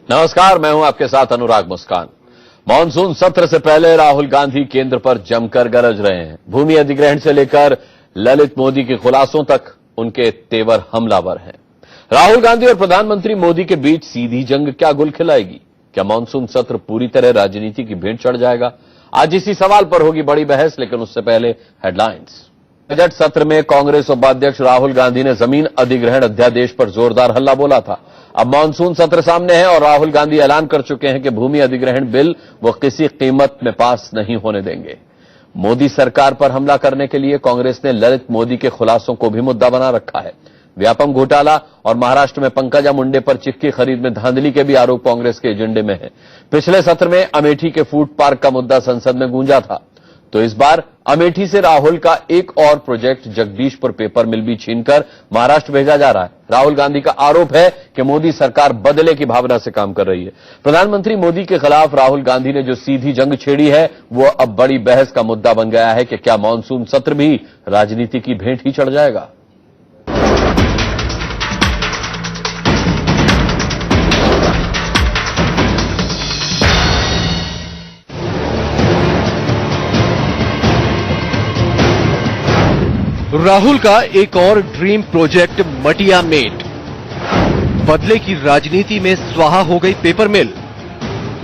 नमस्कार, मैं हूं आपके साथ अनुराग मुस्कान। मॉनसून सत्र से पहले राहुल गांधी केंद्र पर जमकर गरज रहे हैं। भूमि अधिग्रहण से लेकर ललित मोदी के खुलासों तक उनके तेवर हमलावर हैं। राहुल गांधी और प्रधानमंत्री मोदी के बीच सीधी जंग क्या गुल खिलाएगी? क्या मॉनसून सत्र पूरी तरह राजनीति की भेंट चढ़ जाएगा? आज इसी सवाल पर होगी बड़ी बहस, लेकिन उससे पहले हेडलाइंस। बजट सत्र में कांग्रेस उपाध्यक्ष राहुल गांधी ने जमीन अधिग्रहण अध्यादेश पर जोरदार हल्ला बोला था। अब मॉनसून सत्र सामने है और राहुल गांधी ऐलान कर चुके हैं कि भूमि अधिग्रहण बिल वो किसी कीमत में पास नहीं होने देंगे। मोदी सरकार पर हमला करने के लिए कांग्रेस ने ललित मोदी के खुलासों को भी मुद्दा बना रखा है। व्यापम घोटाला और महाराष्ट्र में पंकजा मुंडे पर चिक्की खरीद में धांधली के भी आरोप कांग्रेस के एजेंडे में है। पिछले सत्र में अमेठी के फूड पार्क का मुद्दा संसद में गूंजा था, तो इस बार अमेठी से राहुल का एक और प्रोजेक्ट जगदीशपुर पेपर मिल भी छीनकर महाराष्ट्र भेजा जा रहा है। राहुल गांधी का आरोप है कि मोदी सरकार बदले की भावना से काम कर रही है। प्रधानमंत्री मोदी के खिलाफ राहुल गांधी ने जो सीधी जंग छेड़ी है, वो अब बड़ी बहस का मुद्दा बन गया है कि क्या मॉनसून सत्र भी राजनीति की भेंट ही चढ़ जाएगा? राहुल का एक और ड्रीम प्रोजेक्ट मटिया मेट। बदले की राजनीति में स्वाहा हो गई पेपर मिल।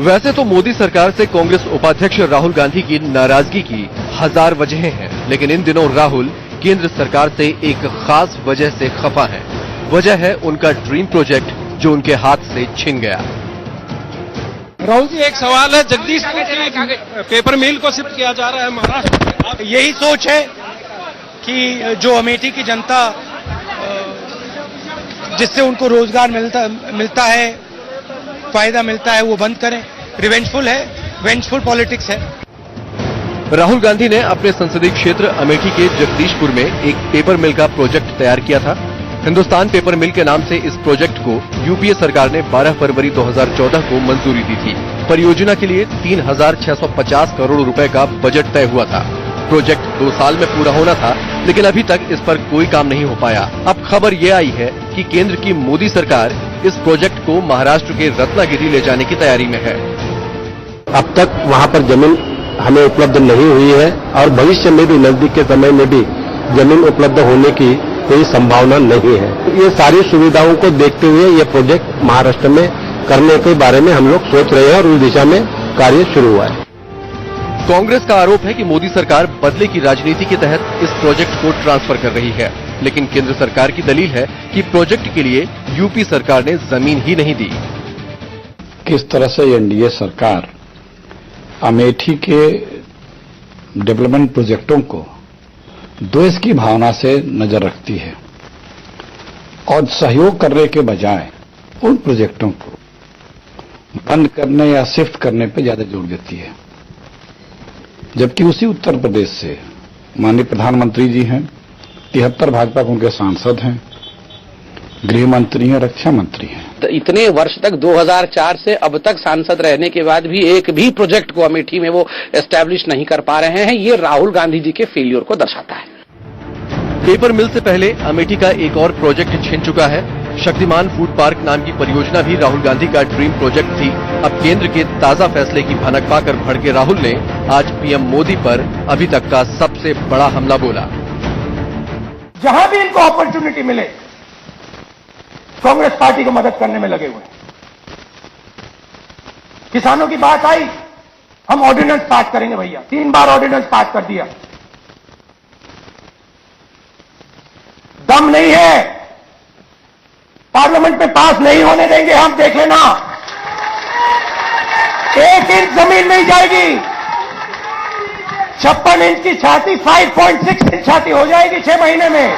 वैसे तो मोदी सरकार से कांग्रेस उपाध्यक्ष राहुल गांधी की नाराजगी की हजार वजहें हैं, लेकिन इन दिनों राहुल केंद्र सरकार से एक खास वजह से खफा हैं। वजह है उनका ड्रीम प्रोजेक्ट जो उनके हाथ से छिन गया। राहुल जी, एक सवाल है, जगदीशपुर की पेपर मिल को शिफ्ट किया जा रहा है महाराष्ट्र। यही सोच है कि जो अमेठी की जनता जिससे उनको रोजगार मिलता है, फायदा मिलता है, वो बंद करें। रिवेंजफुल है, वेंजफुल पॉलिटिक्स है। राहुल गांधी ने अपने संसदीय क्षेत्र अमेठी के जगदीशपुर में एक पेपर मिल का प्रोजेक्ट तैयार किया था। हिंदुस्तान पेपर मिल के नाम से इस प्रोजेक्ट को यूपीए सरकार ने 12 फरवरी 2014 को मंजूरी दी थी। परियोजना के लिए 3,650 करोड़ रुपए का बजट तय हुआ था। प्रोजेक्ट 2 साल में पूरा होना था, लेकिन अभी तक इस पर कोई काम नहीं हो पाया। अब खबर ये आई है कि केंद्र की मोदी सरकार इस प्रोजेक्ट को महाराष्ट्र के रत्नागिरी ले जाने की तैयारी में है। अब तक वहां पर जमीन हमें उपलब्ध नहीं हुई है और भविष्य में भी, नजदीक के समय में भी जमीन उपलब्ध होने की कोई संभावना नहीं है। ये सारी सुविधाओं को देखते हुए ये प्रोजेक्ट महाराष्ट्र में करने के बारे में हम लोग सोच रहे हैं और उस दिशा में कार्य शुरू हुआ है। कांग्रेस का आरोप है कि मोदी सरकार बदले की राजनीति के तहत इस प्रोजेक्ट को ट्रांसफर कर रही है, लेकिन केंद्र सरकार की दलील है कि प्रोजेक्ट के लिए यूपी सरकार ने जमीन ही नहीं दी। किस तरह से एनडीए सरकार अमेठी के डेवलपमेंट प्रोजेक्टों को द्वेष की भावना से नजर रखती है और सहयोग करने के बजाय उन प्रोजेक्टों को बंद करने या शिफ्ट करने पर ज्यादा जोर देती है। जबकि उसी उत्तर प्रदेश से माननीय प्रधानमंत्री जी हैं, 73 भाजपा के उनके सांसद हैं, गृह मंत्री हैं, रक्षा मंत्री हैं। तो इतने वर्ष तक 2004 से अब तक सांसद रहने के बाद भी एक भी प्रोजेक्ट को अमेठी में वो एस्टैब्लिश नहीं कर पा रहे हैं। ये राहुल गांधी जी के फेलियर को दर्शाता है। पेपर मिल से पहले अमेठी का एक और प्रोजेक्ट छिन चुका है। शक्तिमान फूड पार्क नाम की परियोजना भी राहुल गांधी का ड्रीम प्रोजेक्ट थी। अब केंद्र के ताजा फैसले की भनक पाकर भड़के राहुल ने आज पीएम मोदी पर अभी तक का सबसे बड़ा हमला बोला। जहां भी इनको अपॉर्चुनिटी मिले, कांग्रेस पार्टी को मदद करने में लगे हुए हैं। किसानों की बात आई, हम ऑर्डिनेंस पास करेंगे भैया। 3 बार ऑर्डिनेंस पास कर दिया। दम नहीं है, पार्लियामेंट में पास नहीं होने देंगे हम, देख लेना। 1 इंच जमीन नहीं जाएगी। 56 इंच की छाती 5.6 इंच छाती हो जाएगी 6 महीने में।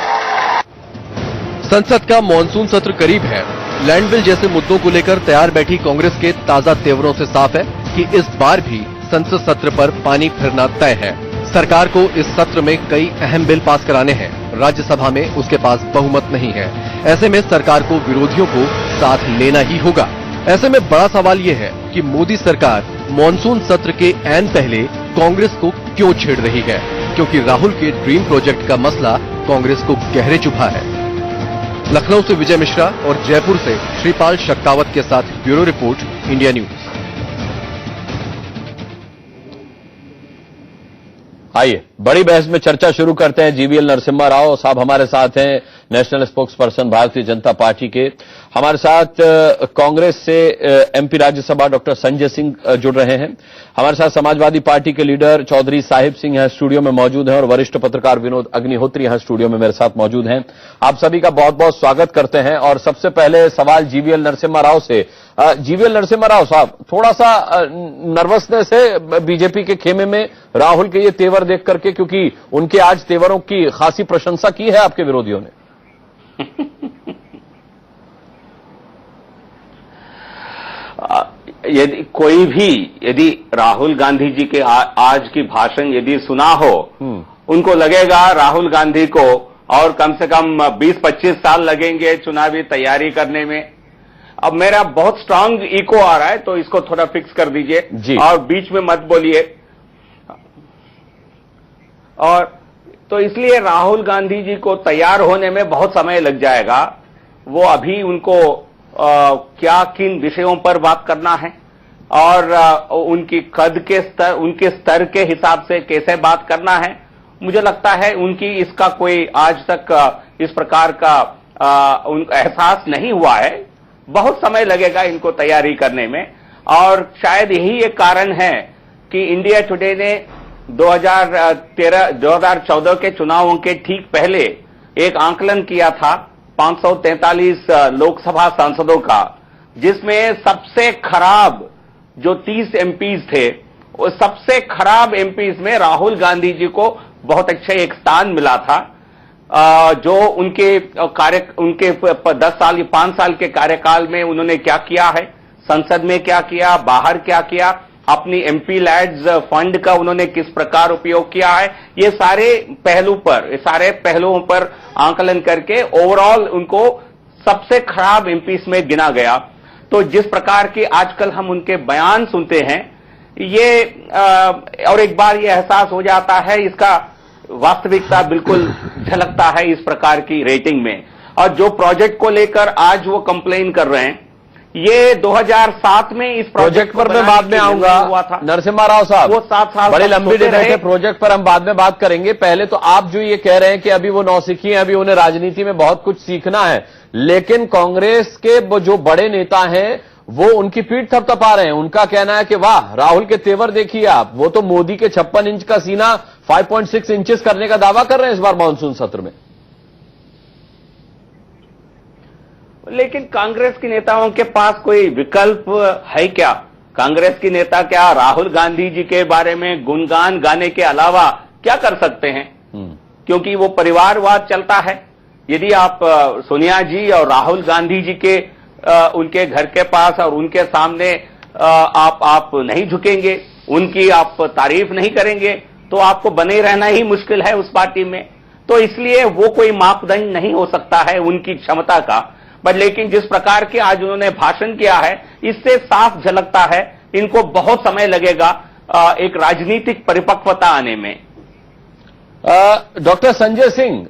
संसद का मॉनसून सत्र करीब है। लैंड बिल जैसे मुद्दों को लेकर तैयार बैठी कांग्रेस के ताजा तेवरों से साफ है कि इस बार भी संसद सत्र पर पानी फिरना तय है। सरकार को इस सत्र में कई अहम बिल पास कराने हैं। राज्यसभा में उसके पास बहुमत नहीं है। ऐसे में सरकार को विरोधियों को साथ लेना ही होगा। ऐसे में बड़ा सवाल ये है कि मोदी सरकार मॉनसून सत्र के ऐन पहले कांग्रेस को क्यों छेड़ रही है, क्योंकि राहुल के ड्रीम प्रोजेक्ट का मसला कांग्रेस को गहरे चुभा है। लखनऊ से विजय मिश्रा और जयपुर से श्रीपाल शक्तावत के साथ ब्यूरो रिपोर्ट, इंडिया न्यूज। आइए बड़ी बहस में चर्चा शुरू करते हैं। जीवीएल नरसिम्हा राव साहब हमारे साथ हैं, national spokes person Bharatiya Janata party के। हमारे साथ कांग्रेस से एमपी राज्यसभा डॉक्टर संजय सिंह जुड़ रहे हैं। हमारे साथ समाजवादी पार्टी के लीडर चौधरी साहिब सिंह यहां स्टूडियो में मौजूद हैं और वरिष्ठ पत्रकार विनोद अग्निहोत्री यहां स्टूडियो में मेरे साथ मौजूद हैं। आप सभी का बहुत बहुत स्वागत करते हैं। और सबसे पहले सवाल जीवीएल नरसिम्हा राव से। जीवीएल नरसिम्हा राव साहब, थोड़ा सा नर्वसनेस है बीजेपी के खेमे में राहुल के ये तेवर देख करके, क्योंकि उनके आज तेवरों की खासी प्रशंसा की है आपके विरोधियों ने। यदि कोई भी यदि राहुल गांधी जी के आज की भाषण यदि सुना हो, उनको लगेगा राहुल गांधी को और कम से कम 20-25 साल लगेंगे चुनावी तैयारी करने में। अब मेरा बहुत स्ट्रांग इको आ रहा है, तो इसको थोड़ा फिक्स कर दीजिए और बीच में मत बोलिए। और तो इसलिए राहुल गांधी जी को तैयार होने में बहुत समय लग जाएगा। वो अभी उनको क्या किन विषयों पर बात करना है और उनकी कद के स्तर, उनके स्तर के हिसाब से कैसे बात करना है, मुझे लगता है उनकी इसका कोई आज तक इस प्रकार का एहसास नहीं हुआ है। बहुत समय लगेगा इनको तैयारी करने में। और शायद यही एक कारण है कि इंडिया टुडे ने 2014 के चुनावों के ठीक पहले एक आंकलन किया था 543 लोकसभा सांसदों का, जिसमें सबसे खराब जो 30 एमपीज थे, वो सबसे खराब एमपीज में राहुल गांधी जी को बहुत अच्छा एक स्थान मिला था। जो उनके 10 साल या 5 साल के कार्यकाल में उन्होंने क्या किया है, संसद में क्या किया, बाहर क्या किया, अपनी एमपी लैड्स फंड का उन्होंने किस प्रकार उपयोग किया है, ये सारे पहलुओं पर आंकलन करके ओवरऑल उनको सबसे खराब एमपीस में गिना गया। तो जिस प्रकार के आजकल हम उनके बयान सुनते हैं, ये और एक बार ये एहसास हो जाता है, इसका वास्तविकता बिल्कुल झलकता है इस प्रकार की रेटिंग में। और जो प्रोजेक्ट को लेकर आज वो कंप्लेन कर रहे हैं, ये 2007 में इस प्रोजेक्ट पर मैं बाद में आऊंगा। नरसिम्हा राव साहब, वो 7 साल बड़ी लंबी डिबेट है, प्रोजेक्ट पर हम बाद में बात करेंगे। पहले तो आप जो ये कह रहे हैं कि अभी वो नौसिखी हैं, अभी उन्हें राजनीति में बहुत कुछ सीखना है, लेकिन कांग्रेस के जो बड़े नेता हैं वो उनकी पीठ थपथपा रहे हैं। उनका कहना है कि वाह, राहुल के तेवर देखिए आप, वो तो मोदी के 56 इंच का सीना 5.6 इंचेस करने का दावा कर रहे हैं इस बार मानसून सत्र में। लेकिन कांग्रेस के नेताओं के पास कोई विकल्प है क्या? कांग्रेस के नेता क्या राहुल गांधी जी के बारे में गुणगान गाने के अलावा क्या कर सकते हैं? क्योंकि वो परिवारवाद चलता है। यदि आप सोनिया जी और राहुल गांधी जी के उनके घर के पास और उनके सामने आप नहीं झुकेंगे, उनकी आप तारीफ नहीं करेंगे, तो आपको बने रहना ही मुश्किल है उस पार्टी में। तो इसलिए वो कोई मापदंड नहीं हो सकता है उनकी क्षमता का। बट लेकिन जिस प्रकार के आज उन्होंने भाषण किया है, इससे साफ झलकता है इनको बहुत समय लगेगा एक राजनीतिक परिपक्वता आने में। डॉक्टर संजय सिंह,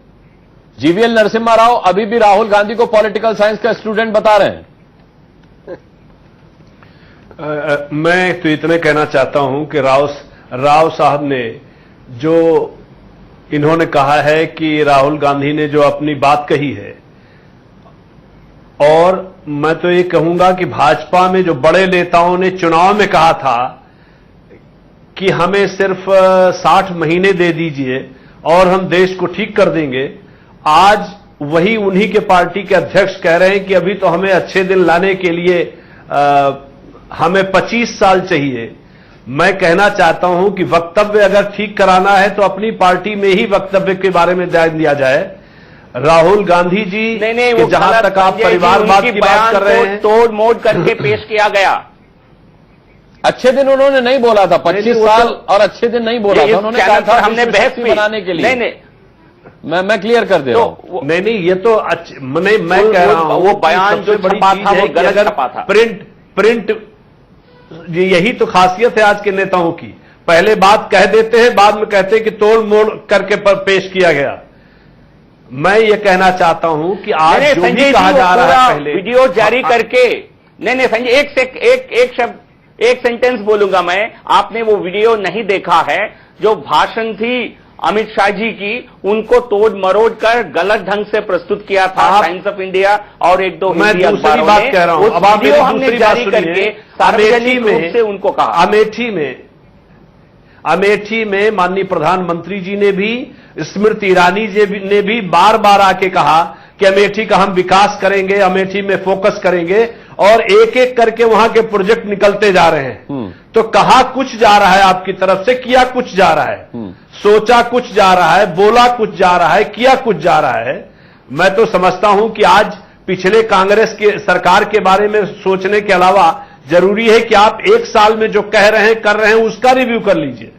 जीवीएल नरसिम्हा राव अभी भी राहुल गांधी को पॉलिटिकल साइंस का स्टूडेंट बता रहे हैं। मैं तो इतने कहना चाहता हूं कि राव साहब ने जो इन्होंने कहा है कि राहुल गांधी ने जो अपनी बात कही है, और मैं तो ये कहूंगा कि भाजपा में जो बड़े नेताओं ने चुनाव में कहा था कि हमें सिर्फ 60 महीने दे दीजिए और हम देश को ठीक कर देंगे, आज वही उन्हीं के पार्टी के अध्यक्ष कह रहे हैं कि अभी तो हमें अच्छे दिन लाने के लिए हमें 25 साल चाहिए। मैं कहना चाहता हूं कि वक्तव्य अगर ठीक कराना है तो अपनी पार्टी में ही वक्तव्य के बारे में ध्यान दिया जाए। राहुल गांधी जी नहीं, जहां तक आप परिवारवाद की बात कर रहे हैं, तोड़ मोड़ करके पेश किया गया। अच्छे दिन उन्होंने नहीं बोला था, 25 साल और अच्छे दिन नहीं बोला था। उन्होंने कहा था हमने बहस बनाने के लिए। नहीं, मैं क्लियर कर दे रहा हूं। नहीं, ये तो मैं कह रहा हूं वो बयान जो छपा था वो गलत छपा था। प्रिंट यही तो खासियत है आज के नेताओं की। पहले बात कह देते हैं, बाद में कहते हैं कि तोड़ मोड़ करके पेश किया गया। मैं ये कहना चाहता हूं कि आज जो संजय भी जी, कहा वो जा रहा पूरा है पहले वीडियो जारी करके नहीं संजय, एक शब्द, एक सेंटेंस बोलूंगा मैं। आपने वो वीडियो नहीं देखा है जो भाषण थी अमित शाह जी की, उनको तोड़ मरोड़ कर गलत ढंग से प्रस्तुत किया था टाइम्स ऑफ इंडिया और एक दो मैं हिंदी दूसरी अखबारों बात ने। कह रहा हूं, उस अब आप वीडियो मेरी हमने दूसरी जारी बात करके सुनिए। सार्वजनिक रूप से उनको कहा। अमेठी में माननीय प्रधानमंत्री जी ने भी, स्मृति ईरानी जी ने भी बार बार आके कहा कि अमेठी का हम विकास करेंगे, अमेठी में फोकस करेंगे, और एक एक करके वहां के प्रोजेक्ट निकलते जा रहे हैं। तो कहा कुछ जा रहा है आपकी तरफ से, किया कुछ जा रहा है, सोचा कुछ जा रहा है, बोला कुछ जा रहा है, किया कुछ जा रहा है। मैं तो समझता हूं कि आज पिछले कांग्रेस के सरकार के बारे में सोचने के अलावा जरूरी है कि आप एक साल में जो कह रहे हैं, कर रहे हैं, उसका रिव्यू कर लीजिए।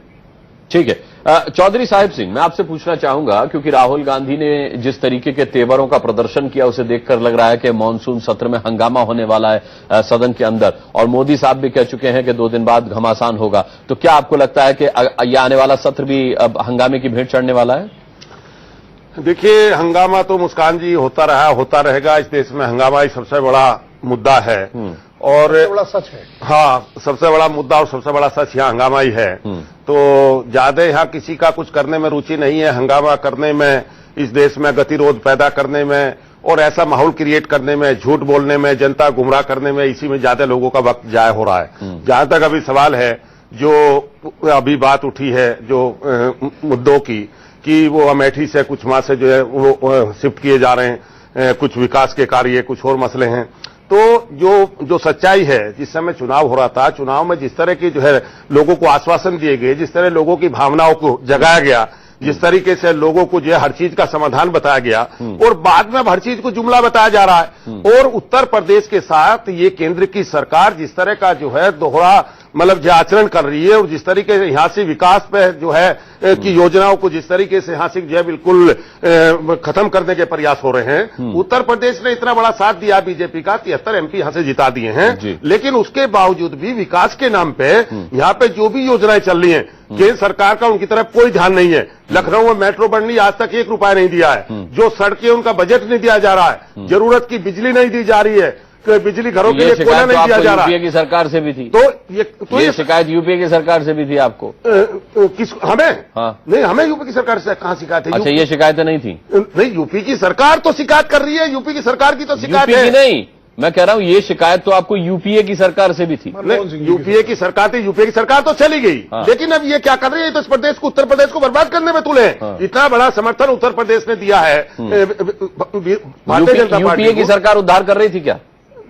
ठीक है। चौधरी साहिब सिंह, मैं आपसे पूछना चाहूंगा, क्योंकि राहुल गांधी ने जिस तरीके के तेवरों का प्रदर्शन किया उसे देखकर लग रहा है कि मानसून सत्र में हंगामा होने वाला है सदन के अंदर, और मोदी साहब भी कह चुके हैं कि 2 दिन बाद घमासान होगा। तो क्या आपको लगता है कि यह आने वाला सत्र भी अब हंगामे की भेंट चढ़ने वाला है? देखिए, हंगामा तो मुस्कान जी होता रहा, होता रहेगा। इस देश में हंगामा ही सबसे बड़ा मुद्दा है और सबसे बड़ा सच है। हाँ, सबसे बड़ा मुद्दा और सबसे बड़ा सच यहाँ हंगामा ही है। तो ज्यादा यहाँ किसी का कुछ करने में रुचि नहीं है, हंगामा करने में, इस देश में गतिरोध पैदा करने में और ऐसा माहौल क्रिएट करने में, झूठ बोलने में, जनता गुमराह करने में, इसी में ज्यादा लोगों का वक्त जाया हो रहा है। जहां तक अभी सवाल है, जो अभी बात उठी है जो मुद्दों की, कि वो अमेठी से कुछ वहां से जो है वो शिफ्ट किए जा रहे हैं, कुछ विकास के कार्य, कुछ और मसले हैं। तो जो सच्चाई है, जिस समय चुनाव हो रहा था, चुनाव में जिस तरह की जो है लोगों को आश्वासन दिए गए, जिस तरह लोगों की भावनाओं को जगाया गया, जिस तरीके से लोगों को जो है हर चीज का समाधान बताया गया, और बाद में अब हर चीज को जुमला बताया जा रहा है। और उत्तर प्रदेश के साथ ये केंद्र की सरकार जिस तरह का जो है दोहरा मतलब जो आचरण कर रही है, और जिस तरीके से यहाँ से विकास पे जो है की योजनाओं को जिस तरीके से यहाँ से जो है बिल्कुल खत्म करने के प्रयास हो रहे हैं। उत्तर प्रदेश ने इतना बड़ा साथ दिया बीजेपी का, 73 MP यहाँ से जिता दिए हैं, लेकिन उसके बावजूद भी विकास के नाम पे यहाँ पे जो भी योजनाएं चल रही हैं, केंद्र सरकार का उनकी तरफ कोई ध्यान नहीं है। लखनऊ में मेट्रो बन रही, आज तक 1 रुपया नहीं दिया है। जो सड़कें, उनका बजट नहीं दिया जा रहा है, जरूरत की बिजली नहीं दी जा रही है, बिजली घरों के लिए कोयला नहीं दिया जा रहा है। यूपीए की सरकार से भी थी, तो ये शिकायत यूपीए की सरकार से भी थी आपको? किस हमें? हाँ, नहीं, हमें यूपी की सरकार से कहां शिकायत है? अच्छा, ये शिकायतें नहीं थी? नहीं, यूपी की सरकार तो शिकायत कर रही है, यूपी की सरकार की तो शिकायत है। नहीं, मैं कह रहा हूं ये शिकायत तो आपको यूपीए की सरकार से भी थी। यूपीए की सरकार थी, यूपीए की सरकार तो चली गई। हाँ। लेकिन अब ये क्या कर रही है, तो इस प्रदेश को, उत्तर प्रदेश को बर्बाद करने में तुले। हाँ। इतना बड़ा समर्थन उत्तर प्रदेश ने दिया है भारतीय जनता पार्टी। यूपीए की सरकार उद्धार कर रही थी क्या?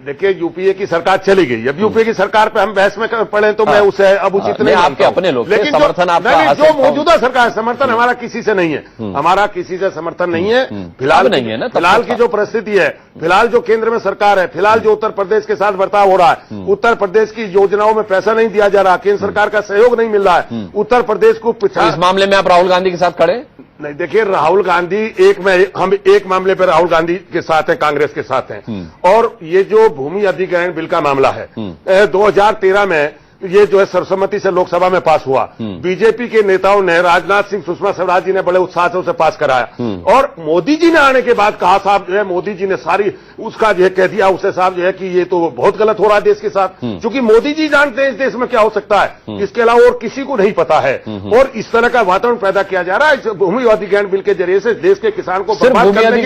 देखिए, यूपीए की सरकार चली गई। अब यूपीए की सरकार पे हम बहस में पड़े तो मैं उसे अब उचित नहीं आपके अपने लोग, लेकिन समर्थन आपका जो मौजूदा सरकार, समर्थन हमारा किसी से नहीं है, हमारा किसी से समर्थन नहीं है फिलहाल नहीं है ना। फिलहाल की जो परिस्थिति है, फिलहाल जो केंद्र में सरकार है, फिलहाल जो उत्तर प्रदेश के साथ बर्ताव हो रहा है, उत्तर प्रदेश की योजनाओं में पैसा नहीं दिया जा रहा, केंद्र सरकार का सहयोग नहीं मिल रहा है, उत्तर प्रदेश को इस मामले में आप राहुल गांधी के साथ खड़े? नहीं, देखिए, राहुल गांधी हम एक मामले पर राहुल गांधी के साथ हैं, कांग्रेस के साथ हैं। और ये जो भूमि अधिग्रहण बिल का मामला है, 2013 में ये जो है सर्वसम्मति से लोकसभा में पास हुआ। बीजेपी के नेताओं ने, राजनाथ सिंह, सुषमा स्वराज जी ने बड़े उत्साह से उसे पास कराया, और मोदी जी ने आने के बाद कहा, साहब जो है मोदी जी ने सारी उसका जो है कह दिया उसे, साहब जो है कि ये तो बहुत गलत हो रहा है देश के साथ, क्योंकि मोदी जी जानते हैं इस देश में क्या हो सकता है, इसके अलावा और किसी को नहीं पता है। और इस तरह का वातावरण पैदा किया जा रहा है इस भूमि अधिग्रहण बिल के जरिए से, देश के किसान को बर्बाद करने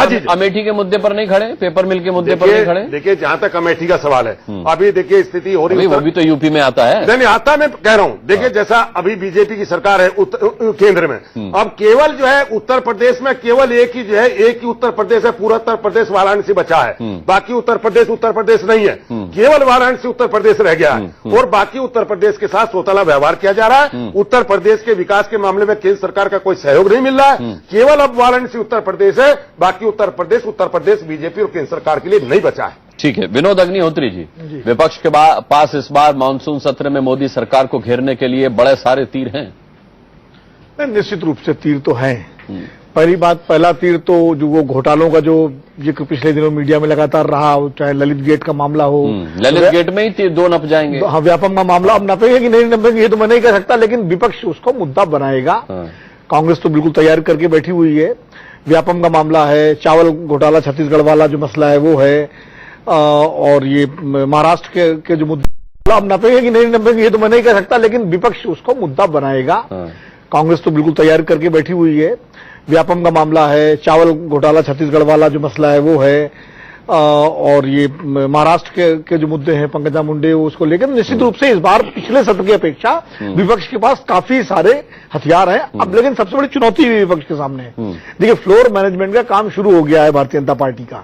की। अमेठी के मुद्दे पर नहीं खड़े, पेपर मिल के मुद्दे पर नहीं खड़े? देखिए, जहां तक अमेठी का सवाल है, अभी देखिए स्थिति हो रही है, वो भी तो यूपी में आता है। नहीं आता, मैं कह रहा हूं, देखिए जैसा अभी बीजेपी की सरकार है केंद्र में, अब केवल जो है उत्तर प्रदेश में केवल एक ही जो है, एक ही उत्तर प्रदेश है, पूरा उत्तर प्रदेश वाराणसी बचा है, बाकी उत्तर प्रदेश नहीं है, केवल वाराणसी उत्तर प्रदेश रह गया है, और बाकी उत्तर प्रदेश के साथ सोतला व्यवहार किया जा रहा है। उत्तर प्रदेश के विकास के मामले में केंद्र सरकार का कोई सहयोग नहीं मिल रहा है, केवल अब वाराणसी उत्तर प्रदेश है, बाकी उत्तर प्रदेश बीजेपी और केंद्र सरकार के लिए नहीं बचा है। ठीक है। विनोद अग्निहोत्री जी, विपक्ष के पास इस बार मानसून सत्र में मोदी सरकार को घेरने के लिए बड़े सारे तीर हैं? निश्चित रूप से तीर तो हैं। पहली बात, पहला तीर तो जो वो घोटालों का जो जिक्र पिछले दिनों मीडिया में लगातार रहा, चाहे ललित गेट का मामला हो, ललित गेट में ही 2 नप जाएंगे। हाँ, व्यापम का मामला अब नपेंगे कि नहीं नपेंगे ये तो मैं नहीं कह सकता, लेकिन विपक्ष उसको मुद्दा बनाएगा। कांग्रेस तो बिल्कुल तैयारी करके बैठी हुई है। व्यापम का मामला है, चावल घोटाला छत्तीसगढ़ वाला जो मसला है वो है, और ये महाराष्ट्र के जो मुद्दा अब नपेंगे कि नहीं नपेंगे ये तो मैं नहीं कह सकता, लेकिन विपक्ष उसको मुद्दा बनाएगा। कांग्रेस तो बिल्कुल तैयार करके बैठी हुई है। व्यापम का मामला है, चावल घोटाला छत्तीसगढ़ वाला जो मसला है वो है, और ये महाराष्ट्र के जो मुद्दे हैं पंकजा मुंडे उसको लेकर निश्चित रूप से इस बार पिछले सत्र की अपेक्षा विपक्ष के पास काफी सारे हथियार हैं। अब लेकिन सबसे बड़ी चुनौती भी विपक्ष के सामने है। देखिए, फ्लोर मैनेजमेंट का काम शुरू हो गया है भारतीय जनता पार्टी का,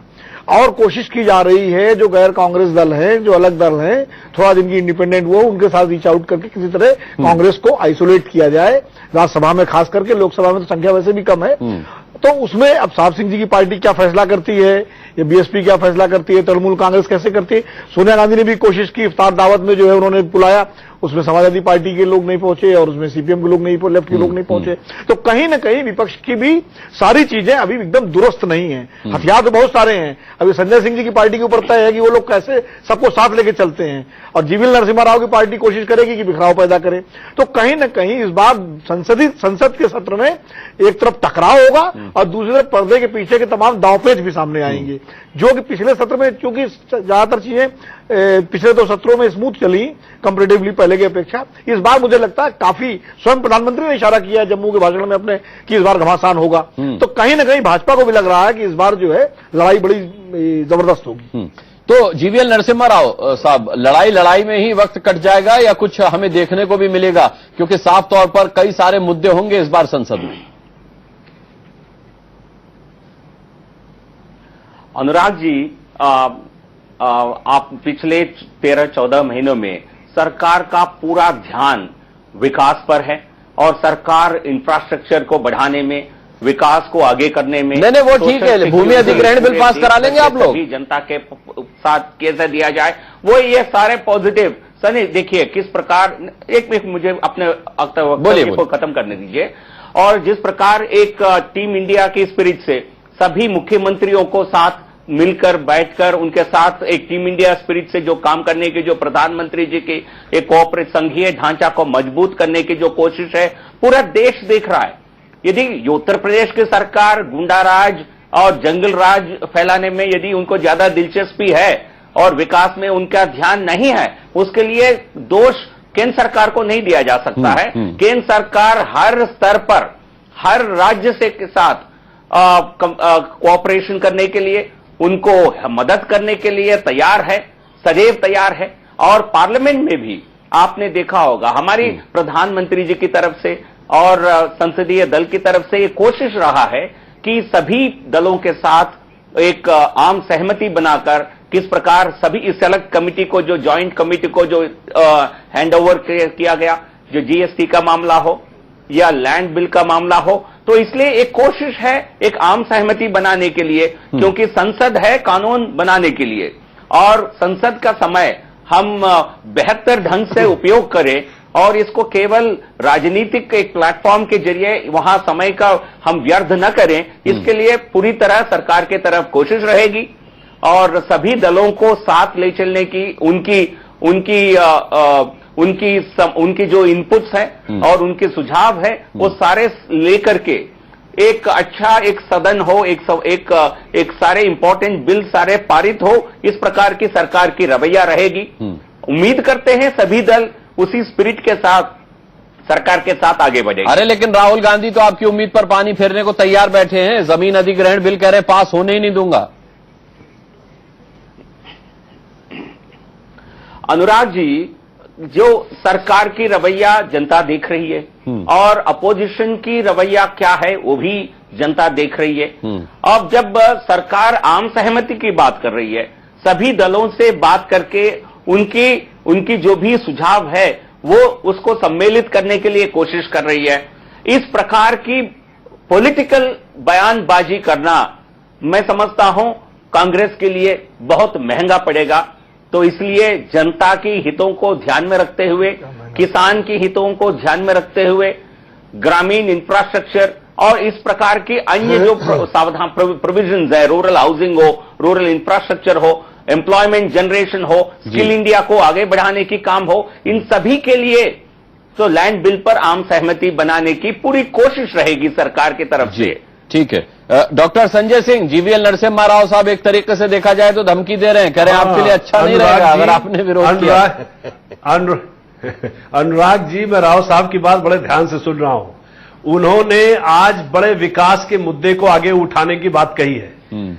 और कोशिश की जा रही है जो गैर कांग्रेस दल हैं, जो अलग दल हैं, थोड़ा जिनकी इंडिपेंडेंट वो उनके साथ रीच आउट करके किसी तरह कांग्रेस को आइसोलेट किया जाए। राज्यसभा में खास करके, लोकसभा में तो संख्या वैसे भी कम है, तो उसमें अब साहब सिंह जी की पार्टी क्या फैसला करती है, ये बीएसपी क्या फैसला करती है, तृणमूल कांग्रेस कैसे करती है। सोनिया गांधी ने भी कोशिश की, इफ्तार दावत में जो है उन्होंने बुलाया, उसमें समाजवादी पार्टी के लोग नहीं पहुंचे और उसमें सीपीएम के लोग नहीं, लेफ्ट के लोग नहीं पहुंचे। तो कहीं ना कहीं विपक्ष की भी सारी चीजें अभी एकदम दुरुस्त नहीं है। हथियार तो बहुत सारे हैं। अभी संजय सिंह जी की पार्टी के ऊपर तय है कि वो लोग कैसे सबको साथ लेके चलते हैं, और जीवीएल नरसिम्हा राव की पार्टी कोशिश करेगी कि बिखराव पैदा करे। तो कहीं ना कहीं इस बार संसद के सत्र में एक तरफ टकराव होगा और दूसरी तरफ पर्दे के पीछे के तमाम दांवपेच भी सामने आएंगे, जो कि पिछले सत्र में चूंकि ज्यादातर चीजें पिछले 2 सत्रों में स्मूथ चली कंपैरेटिवली पहले की अपेक्षा, इस बार मुझे लगता है काफी, स्वयं प्रधानमंत्री ने इशारा किया है जम्मू के भाषण में अपने कि इस बार घमासान होगा। तो कहीं ना कहीं भाजपा को भी लग रहा है कि इस बार जो है लड़ाई बड़ी जबरदस्त होगी। तो जीवीएल नरसिम्हा राव साहब, लड़ाई में ही वक्त कट जाएगा या कुछ हमें देखने को भी मिलेगा, क्योंकि साफ तौर पर कई सारे मुद्दे होंगे इस बार संसद में। अनुराग जी, आप पिछले 13-14 महीनों में सरकार का पूरा ध्यान विकास पर है, और सरकार इंफ्रास्ट्रक्चर को बढ़ाने में, विकास को आगे करने में, नहीं वो ठीक है, भूमि अधिग्रहण बिल पास करा लेंगे आप लोग, जनता के साथ कैसे दिया जाए, वो ये सारे पॉजिटिव। सनी देखिए किस प्रकार, एक मुझे अपने वक्तव्य को खत्म करने दीजिए। और जिस प्रकार एक टीम इंडिया की स्पिरिट से सभी मुख्यमंत्रियों को साथ मिलकर बैठकर उनके साथ एक टीम इंडिया स्पिरिट से जो काम करने की, जो प्रधानमंत्री जी की एक कोऑपरेट संघीय ढांचा को मजबूत करने की जो कोशिश है, पूरा देश देख रहा है। यदि उत्तर प्रदेश की सरकार गुंडाराज और जंगल राज फैलाने में यदि उनको ज्यादा दिलचस्पी है और विकास में उनका ध्यान नहीं है, उसके लिए दोष केंद्र सरकार को नहीं दिया जा सकता है। केंद्र सरकार हर स्तर पर हर राज्य से के साथ कोऑपरेशन करने के लिए, उनको मदद करने के लिए तैयार है, सदैव तैयार है। और पार्लियामेंट में भी आपने देखा होगा हमारी प्रधानमंत्री जी की तरफ से और संसदीय दल की तरफ से ये कोशिश रहा है कि सभी दलों के साथ एक आम सहमति बनाकर किस प्रकार सभी इस सेलेक्ट कमेटी को, जो ज्वाइंट कमेटी को जो हैंडओवर किया गया, जो जीएसटी का मामला हो या लैंड बिल का मामला हो, तो इसलिए एक कोशिश है एक आम सहमति बनाने के लिए, क्योंकि संसद है कानून बनाने के लिए, और संसद का समय हम बेहतर ढंग से उपयोग करें और इसको केवल राजनीतिक एक प्लेटफॉर्म के जरिए वहां समय का हम व्यर्थ न करें। इसके लिए पूरी तरह सरकार की तरफ कोशिश रहेगी और सभी दलों को साथ ले चलने की उनकी जो इनपुट्स हैं और उनके सुझाव है, वो सारे लेकर के एक अच्छा एक सदन हो, एक सारे इंपॉर्टेंट बिल सारे पारित हो, इस प्रकार की सरकार की रवैया रहेगी। उम्मीद करते हैं सभी दल उसी स्पिरिट के साथ सरकार के साथ आगे बढ़ेंगे। अरे लेकिन राहुल गांधी तो आपकी उम्मीद पर पानी फेरने को तैयार बैठे हैं, जमीन अधिग्रहण बिल कह रहे पास होने ही नहीं दूंगा। अनुराग जी, जो सरकार की रवैया जनता देख रही है और अपोजिशन की रवैया क्या है वो भी जनता देख रही है। अब जब सरकार आम सहमति की बात कर रही है, सभी दलों से बात करके उनकी जो भी सुझाव है वो उसको सम्मिलित करने के लिए कोशिश कर रही है। इस प्रकार की पॉलिटिकल बयानबाजी करना मैं समझता हूं कांग्रेस के लिए बहुत महंगा पड़ेगा। तो इसलिए जनता की हितों को ध्यान में रखते हुए, किसान की हितों को ध्यान में रखते हुए, ग्रामीण इंफ्रास्ट्रक्चर और इस प्रकार की अन्य जो सावधान प्रोविजंस है, रूरल हाउसिंग हो, रूरल इंफ्रास्ट्रक्चर हो, एम्प्लॉयमेंट जनरेशन हो, स्किल इंडिया को आगे बढ़ाने की काम हो, इन सभी के लिए तो लैंड बिल पर आम सहमति बनाने की पूरी कोशिश रहेगी सरकार की तरफ से। ठीक है। डॉक्टर संजय सिंह, जीवीएल नरसिम्हा राव साहब एक तरीके से देखा जाए तो धमकी दे रहे हैं, कह रहे हैं आपके लिए अच्छा नहीं रहेगा अगर आपने विरोध किया। अनुराग जी, मैं राव साहब की बात बड़े ध्यान से सुन रहा हूं। उन्होंने आज बड़े विकास के मुद्दे को आगे उठाने की बात कही है।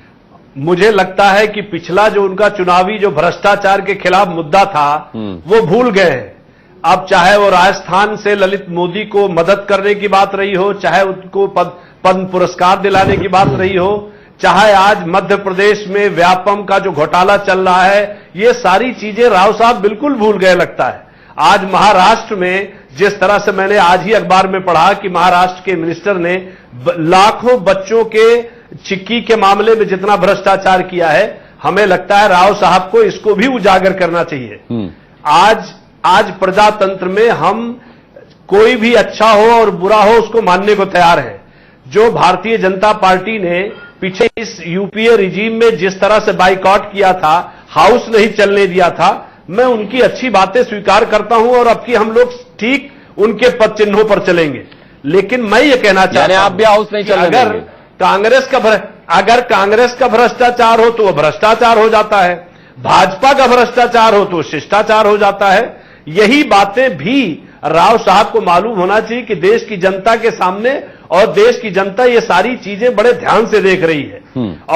मुझे लगता है कि पिछला जो उनका चुनावी जो भ्रष्टाचार के खिलाफ मुद्दा था वो भूल गए हैं। अब चाहे वो राजस्थान से ललित मोदी को मदद करने की बात रही हो, चाहे उनको पद्म पुरस्कार दिलाने की बात रही हो, चाहे आज मध्य प्रदेश में व्यापम का जो घोटाला चल रहा है, ये सारी चीजें राव साहब बिल्कुल भूल गए लगता है। आज महाराष्ट्र में जिस तरह से मैंने आज ही अखबार में पढ़ा कि महाराष्ट्र के मिनिस्टर ने लाखों बच्चों के चिक्की के मामले में जितना भ्रष्टाचार किया है, हमें लगता है राव साहब को इसको भी उजागर करना चाहिए। आज प्रजातंत्र में हम कोई भी अच्छा हो और बुरा हो उसको मानने को तैयार है। जो भारतीय जनता पार्टी ने पीछे इस यूपीए रिजीम में जिस तरह से बाइकआउट किया था, हाउस नहीं चलने दिया था, मैं उनकी अच्छी बातें स्वीकार करता हूं और अब की हम लोग ठीक उनके पद चिन्हों पर चलेंगे। लेकिन मैं ये कहना चाहता हूं, आप भी हाउस नहीं चलने अगर कांग्रेस का भ्रष्टाचार हो तो वह भ्रष्टाचार हो जाता है, भाजपा का भ्रष्टाचार हो तो शिष्टाचार हो जाता है। यही बातें भी राव साहब को मालूम होना चाहिए कि देश की जनता के सामने और देश की जनता ये सारी चीजें बड़े ध्यान से देख रही है।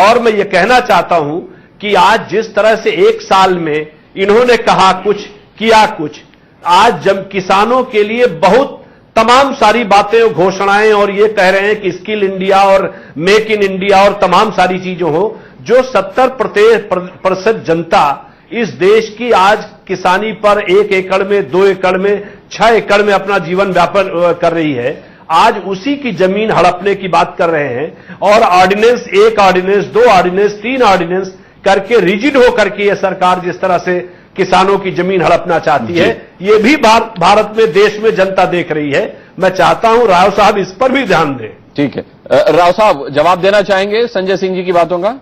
और मैं ये कहना चाहता हूं कि आज जिस तरह से एक साल में इन्होंने कहा कुछ किया कुछ, आज जब किसानों के लिए बहुत तमाम सारी बातें और घोषणाएं और ये कह रहे हैं कि स्किल इंडिया और मेक इन इंडिया और तमाम सारी चीजों हो, जो 70% जनता इस देश की आज किसानी पर 1 एकड़ में, 2 एकड़ में, 6 एकड़ में अपना जीवन व्यापन कर रही है, आज उसी की जमीन हड़पने की बात कर रहे हैं। और ऑर्डिनेंस, 1 ऑर्डिनेंस, 2 ऑर्डिनेंस, 3 ऑर्डिनेंस करके रिजिड होकर के ये सरकार जिस तरह से किसानों की जमीन हड़पना चाहती है, ये भी भारत में, देश में जनता देख रही है। मैं चाहता हूं राव साहब इस पर भी ध्यान दें। ठीक है, राव साहब जवाब देना चाहेंगे संजय सिंह जी की बातों का?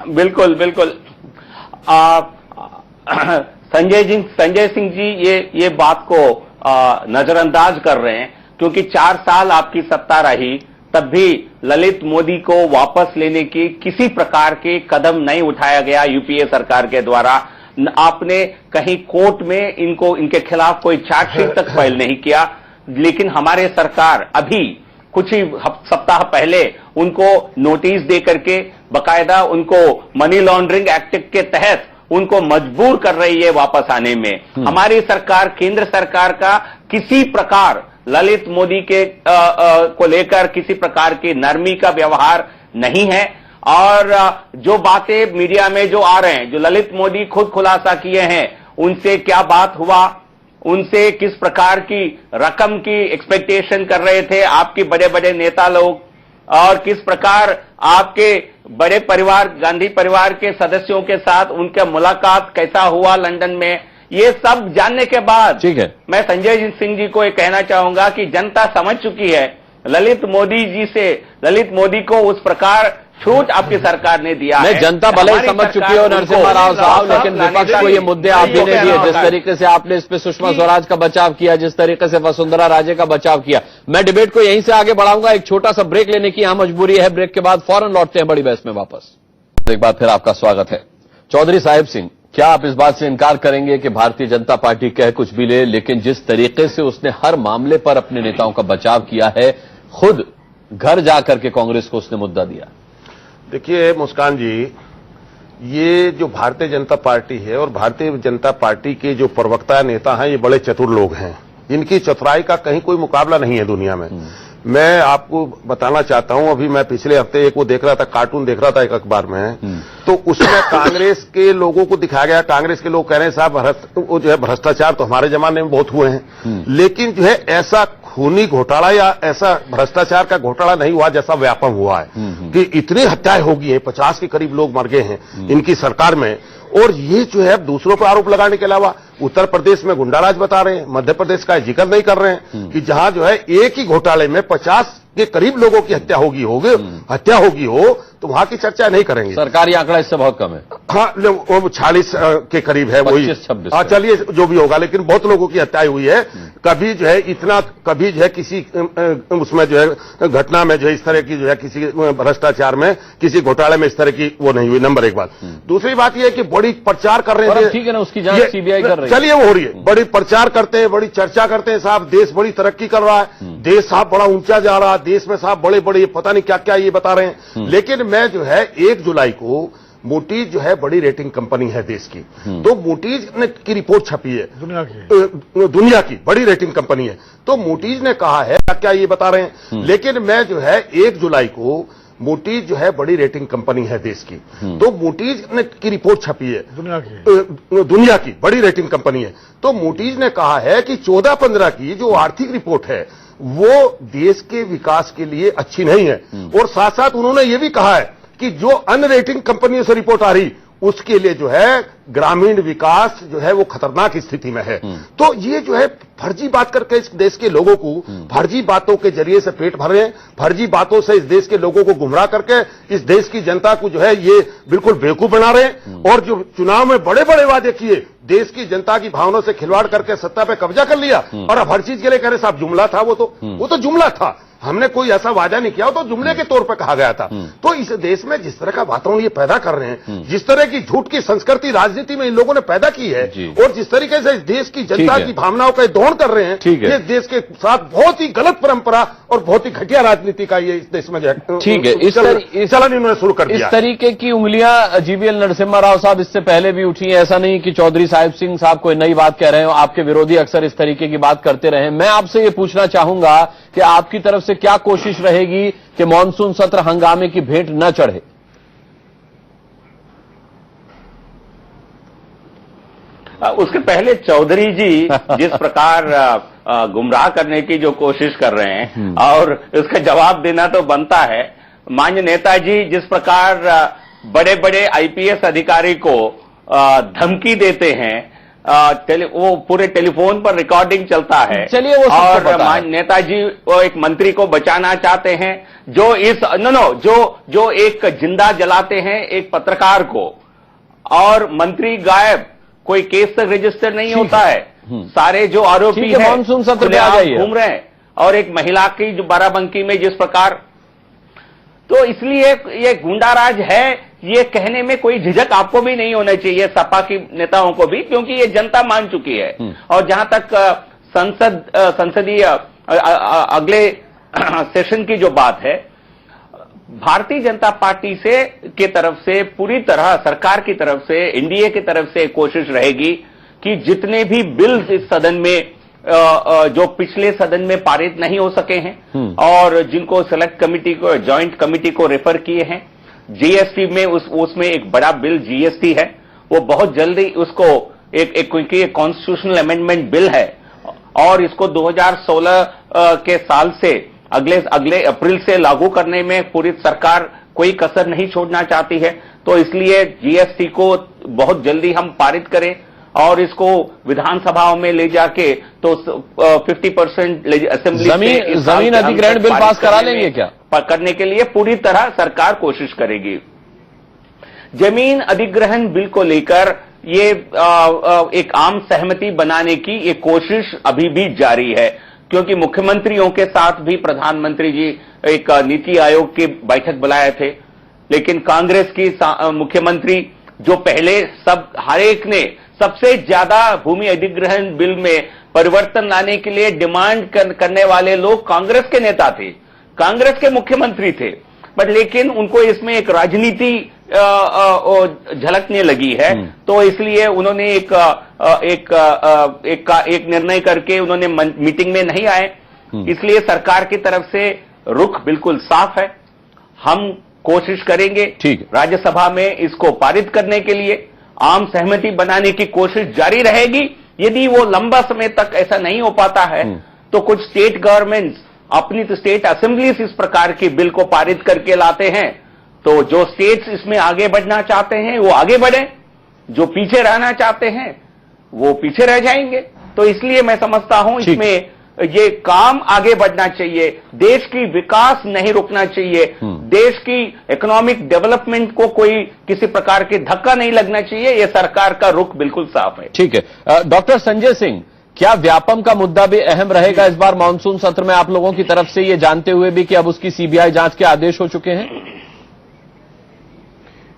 बिल्कुल बिल्कुल। संजय सिंह जी ये बात को नजरअंदाज कर रहे हैं, क्योंकि 4 साल आपकी सत्ता रही, तब भी ललित मोदी को वापस लेने की किसी प्रकार के कदम नहीं उठाया गया यूपीए सरकार के द्वारा। आपने कहीं कोर्ट में इनके खिलाफ कोई चार्जशीट तक फाइल नहीं किया। लेकिन हमारे सरकार अभी कुछ ही सप्ताह पहले उनको नोटिस दे करके बकायदा उनको मनी लॉन्ड्रिंग एक्ट के तहत उनको मजबूर कर रही है वापस आने में। हमारी सरकार, केंद्र सरकार का किसी प्रकार ललित मोदी के को लेकर किसी प्रकार की नरमी का व्यवहार नहीं है। और जो बातें मीडिया में जो आ रहे हैं, जो ललित मोदी खुद खुलासा किए हैं, उनसे क्या बात हुआ, उनसे किस प्रकार की रकम की एक्सपेक्टेशन कर रहे थे आपके बड़े बड़े नेता लोग, और किस प्रकार आपके बड़े परिवार, गांधी परिवार के सदस्यों के साथ उनका मुलाकात कैसा हुआ लंदन में, ये सब जानने के बाद ठीक है, मैं संजय सिंह जी को ये कहना चाहूंगा कि जनता समझ चुकी है ललित मोदी को उस प्रकार छूट आपकी सरकार ने दिया है। जनता भले ही समझ चुकी है नरसिम्हा राव साहब, लेकिन विपक्ष को ये मुद्दे आप भी नहीं दिए। जिस तरीके से आपने इस पे सुषमा स्वराज का बचाव किया, जिस तरीके से वसुंधरा राजे का बचाव किया, मैं डिबेट को यहीं से आगे बढ़ाऊंगा। एक छोटा सा ब्रेक लेने की यहां मजबूरी है, ब्रेक के बाद फौरन लौटते हैं बड़ी बहस में वापस। एक बार फिर आपका स्वागत है। चौधरी साहिब सिंह, क्या आप इस बात से इनकार करेंगे कि भारतीय जनता पार्टी कह कुछ भी ले, लेकिन जिस तरीके से उसने हर मामले पर अपने नेताओं का बचाव किया है, खुद घर जाकर के कांग्रेस को उसने मुद्दा दिया? देखिए मुस्कान जी, ये जो भारतीय जनता पार्टी है और भारतीय जनता पार्टी के जो प्रवक्ता नेता हैं, ये बड़े चतुर लोग हैं। इनकी चतुराई का कहीं कोई मुकाबला नहीं है दुनिया में। मैं आपको बताना चाहता हूं, अभी मैं पिछले हफ्ते एक वो देख रहा था, कार्टून देख रहा था एक अखबार में, तो उसमें कांग्रेस के लोगों को दिखाया गया। कांग्रेस के लोग कह रहे हैं साहब वो जो है भ्रष्टाचार तो हमारे जमाने में बहुत हुए हैं, लेकिन जो है ऐसा खूनी घोटाला या ऐसा भ्रष्टाचार का घोटाला नहीं हुआ जैसा व्यापम हुआ है कि इतनी हत्याएं हो गई हैं, 50 के करीब लोग मर गए हैं इनकी सरकार में। और ये जो है दूसरों पर आरोप लगाने के अलावा उत्तर प्रदेश में गुंडाराज बता रहे हैं, मध्य प्रदेश का जिक्र नहीं कर रहे हैं कि जहां जो है एक ही घोटाले में 50 के करीब लोगों की हत्या होगी हो, तो वहां की चर्चा नहीं करेंगे। सरकारी आंकड़ा इससे बहुत कम है। हाँ, वो 40 के करीब है, वही 25-26। हाँ, चलिए जो भी होगा, लेकिन बहुत लोगों की हत्याएं हुई है। कभी जो है इतना, कभी जो है किसी उसमें जो है घटना में जो है इस तरह की जो है किसी भ्रष्टाचार में, किसी घोटाले में इस तरह की वो नहीं हुई। नंबर एक बात। दूसरी बात यह है कि बड़ी प्रचार कर रहे थे, ठीक है ना, उसकी जांच सीबीआई कर रही है। चलिए वो हो रही है, बड़ी प्रचार करते हैं, बड़ी चर्चा करते हैं, साहब देश बड़ी तरक्की कर रहा है, देश साहब बड़ा ऊंचा जा रहा है, देश में साहब बड़े बड़े पता नहीं क्या क्या ये बता रहे हैं। लेकिन मैं जो है 1 जुलाई को मोटीज जो है बड़ी रेटिंग कंपनी है देश की, तो मोटीज ने की रिपोर्ट छपी है, दुनिया की बड़ी रेटिंग कंपनी है, तो मोटीज ने कहा है क्या ये बता रहे हैं। लेकिन मैं जो है 1 जुलाई को मोटीज जो है बड़ी रेटिंग कंपनी है देश की, तो मोटीज ने की रिपोर्ट छपी है, दुनिया की बड़ी रेटिंग कंपनी है, तो मोटीज ने कहा है कि 14-15 की जो आर्थिक रिपोर्ट है वो देश के विकास के लिए अच्छी नहीं है। और साथ साथ उन्होंने ये भी कहा है कि जो अन्य रेटिंग कंपनियों से रिपोर्ट आ रही उसके लिए जो है ग्रामीण विकास जो है वो खतरनाक स्थिति में है। तो ये जो है फर्जी बात करके इस देश के लोगों को फर्जी बातों के जरिए से पेट भर रहे हैं, फर्जी बातों से इस देश के लोगों को गुमराह करके इस देश की जनता को जो है ये बिल्कुल बेवकूफ बना रहे हैं। और जो चुनाव में बड़े बड़े वादे किए, देश की जनता की भावनाओं से खिलवाड़ करके सत्ता पे कब्जा कर लिया, और अब हर चीज के लिए कह रहे साहब जुमला था, वो तो जुमला था, हमने कोई ऐसा वादा नहीं किया, वो तो जुमले के तौर पर कहा गया था। तो इस देश में जिस तरह का वातावरण ये पैदा कर रहे हैं, जिस तरह की झूठ की संस्कृति राजनीति में इन लोगों ने पैदा की है, और जिस तरीके से इस देश की जनता की भावनाओं का दौड़ कर रहे हैं, ये देश के साथ बहुत ही गलत परंपरा और बहुत ही घटिया राजनीति का ये इस देश में जो है ठीक है, इस चलन इन्होंने शुरू कर दिया। इस तरीके की उंगलियां जीवीएल नरसिम्हा राव साहब इससे पहले भी उठी हैं। ऐसा नहीं कि चौधरी साहिब सिंह साहब कोई नई बात कह रहे हो, आपके विरोधी अक्सर इस तरीके की बात करते रहे। मैं आपसे ये पूछना चाहूंगा कि आपकी तरफ से क्या कोशिश रहेगी कि मॉनसून सत्र हंगामे की भेंट न चढ़े? उसके पहले चौधरी जी जिस प्रकार गुमराह करने की जो कोशिश कर रहे हैं और उसका जवाब देना तो बनता है। माननीय नेताजी जिस प्रकार बड़े बड़े आईपीएस अधिकारी को धमकी देते हैं, वो पूरे टेलीफोन पर रिकॉर्डिंग चलता है। चलिए वो और नेताजी वो एक मंत्री को बचाना चाहते हैं जो इस जो एक जिंदा जलाते हैं एक पत्रकार को, और मंत्री गायब, कोई केस तक रजिस्टर नहीं होता है, सारे जो आरोपी हैं मानसून सत्र में आ जाइए घूम रहे हैं, और एक महिला की जो बाराबंकी में जिस प्रकार, तो इसलिए ये गुंडाराज है, ये कहने में कोई झिझक आपको भी नहीं होना चाहिए, सपा की नेताओं को भी, क्योंकि ये जनता मान चुकी है। और जहां तक संसदीय अगले सेशन की जो बात है, भारतीय जनता पार्टी के तरफ से पूरी तरह सरकार की तरफ से, एनडीए की तरफ से कोशिश रहेगी कि जितने भी बिल्स इस सदन में जो पिछले सदन में पारित नहीं हो सके हैं और जिनको सेलेक्ट कमिटी को, जॉइंट कमिटी को रेफर किए हैं, जीएसटी में उसमें एक बड़ा बिल जीएसटी है, वो बहुत जल्दी उसको क्योंकि एक कॉन्स्टिट्यूशनल अमेंडमेंट बिल है और इसको 2016 के साल से अगले अप्रैल से लागू करने में पूरी सरकार कोई कसर नहीं छोड़ना चाहती है। तो इसलिए जीएसटी को बहुत जल्दी हम पारित करें और इसको विधानसभाओं में ले जाके तो 50% असेंबली जमीन अधिग्रहण बिल पास करा लेंगे क्या? करने के लिए पूरी तरह सरकार कोशिश करेगी। जमीन अधिग्रहण बिल को लेकर ये एक आम सहमति बनाने की ये कोशिश अभी भी जारी है, क्योंकि मुख्यमंत्रियों के साथ भी प्रधानमंत्री जी एक नीति आयोग की बैठक बुलाए थे, लेकिन कांग्रेस की मुख्यमंत्री जो पहले हर एक ने सबसे ज्यादा भूमि अधिग्रहण बिल में परिवर्तन लाने के लिए डिमांड करने वाले लोग कांग्रेस के नेता थे, कांग्रेस के मुख्यमंत्री थे, बट लेकिन उनको इसमें एक राजनीति झलकने लगी है, तो इसलिए उन्होंने एक निर्णय करके उन्होंने मीटिंग में नहीं आए। इसलिए सरकार की तरफ से रुख बिल्कुल साफ है, हम कोशिश करेंगे राज्यसभा में इसको पारित करने के लिए, आम सहमति बनाने की कोशिश जारी रहेगी। यदि वो लंबा समय तक ऐसा नहीं हो पाता है तो कुछ स्टेट गवर्नमेंट्स अपनी स्टेट असेंबलीज इस प्रकार की बिल को पारित करके लाते हैं, तो जो स्टेट्स इसमें आगे बढ़ना चाहते हैं वो आगे बढ़े, जो पीछे रहना चाहते हैं वो पीछे रह जाएंगे। तो इसलिए मैं समझता हूं इसमें ये काम आगे बढ़ना चाहिए, देश की विकास नहीं रुकना चाहिए, देश की इकोनॉमिक डेवलपमेंट को कोई किसी प्रकार के धक्का नहीं लगना चाहिए। ये सरकार का रुख बिल्कुल साफ है। ठीक है। डॉक्टर संजय सिंह, क्या व्यापम का मुद्दा भी अहम रहेगा इस बार मानसून सत्र में, आप लोगों की तरफ से, ये जानते हुए भी कि अब उसकी सीबीआई जांच के आदेश हो चुके हैं?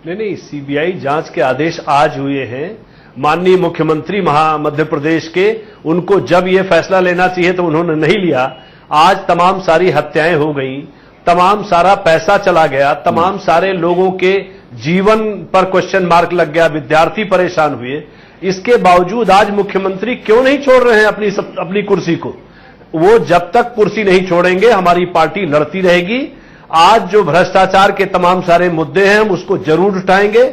नहीं, सीबीआई जांच के आदेश आज हुए हैं। माननीय मुख्यमंत्री मध्य प्रदेश के, उनको जब ये फैसला लेना चाहिए तो उन्होंने नहीं लिया। आज तमाम सारी हत्याएं हो गई, तमाम सारा पैसा चला गया, तमाम सारे लोगों के जीवन पर क्वेश्चन मार्क लग गया, विद्यार्थी परेशान हुए। इसके बावजूद आज मुख्यमंत्री क्यों नहीं छोड़ रहे हैं अपनी कुर्सी को? वो जब तक कुर्सी नहीं छोड़ेंगे हमारी पार्टी लड़ती रहेगी। आज जो भ्रष्टाचार के तमाम सारे मुद्दे हैं हम उसको जरूर उठाएंगे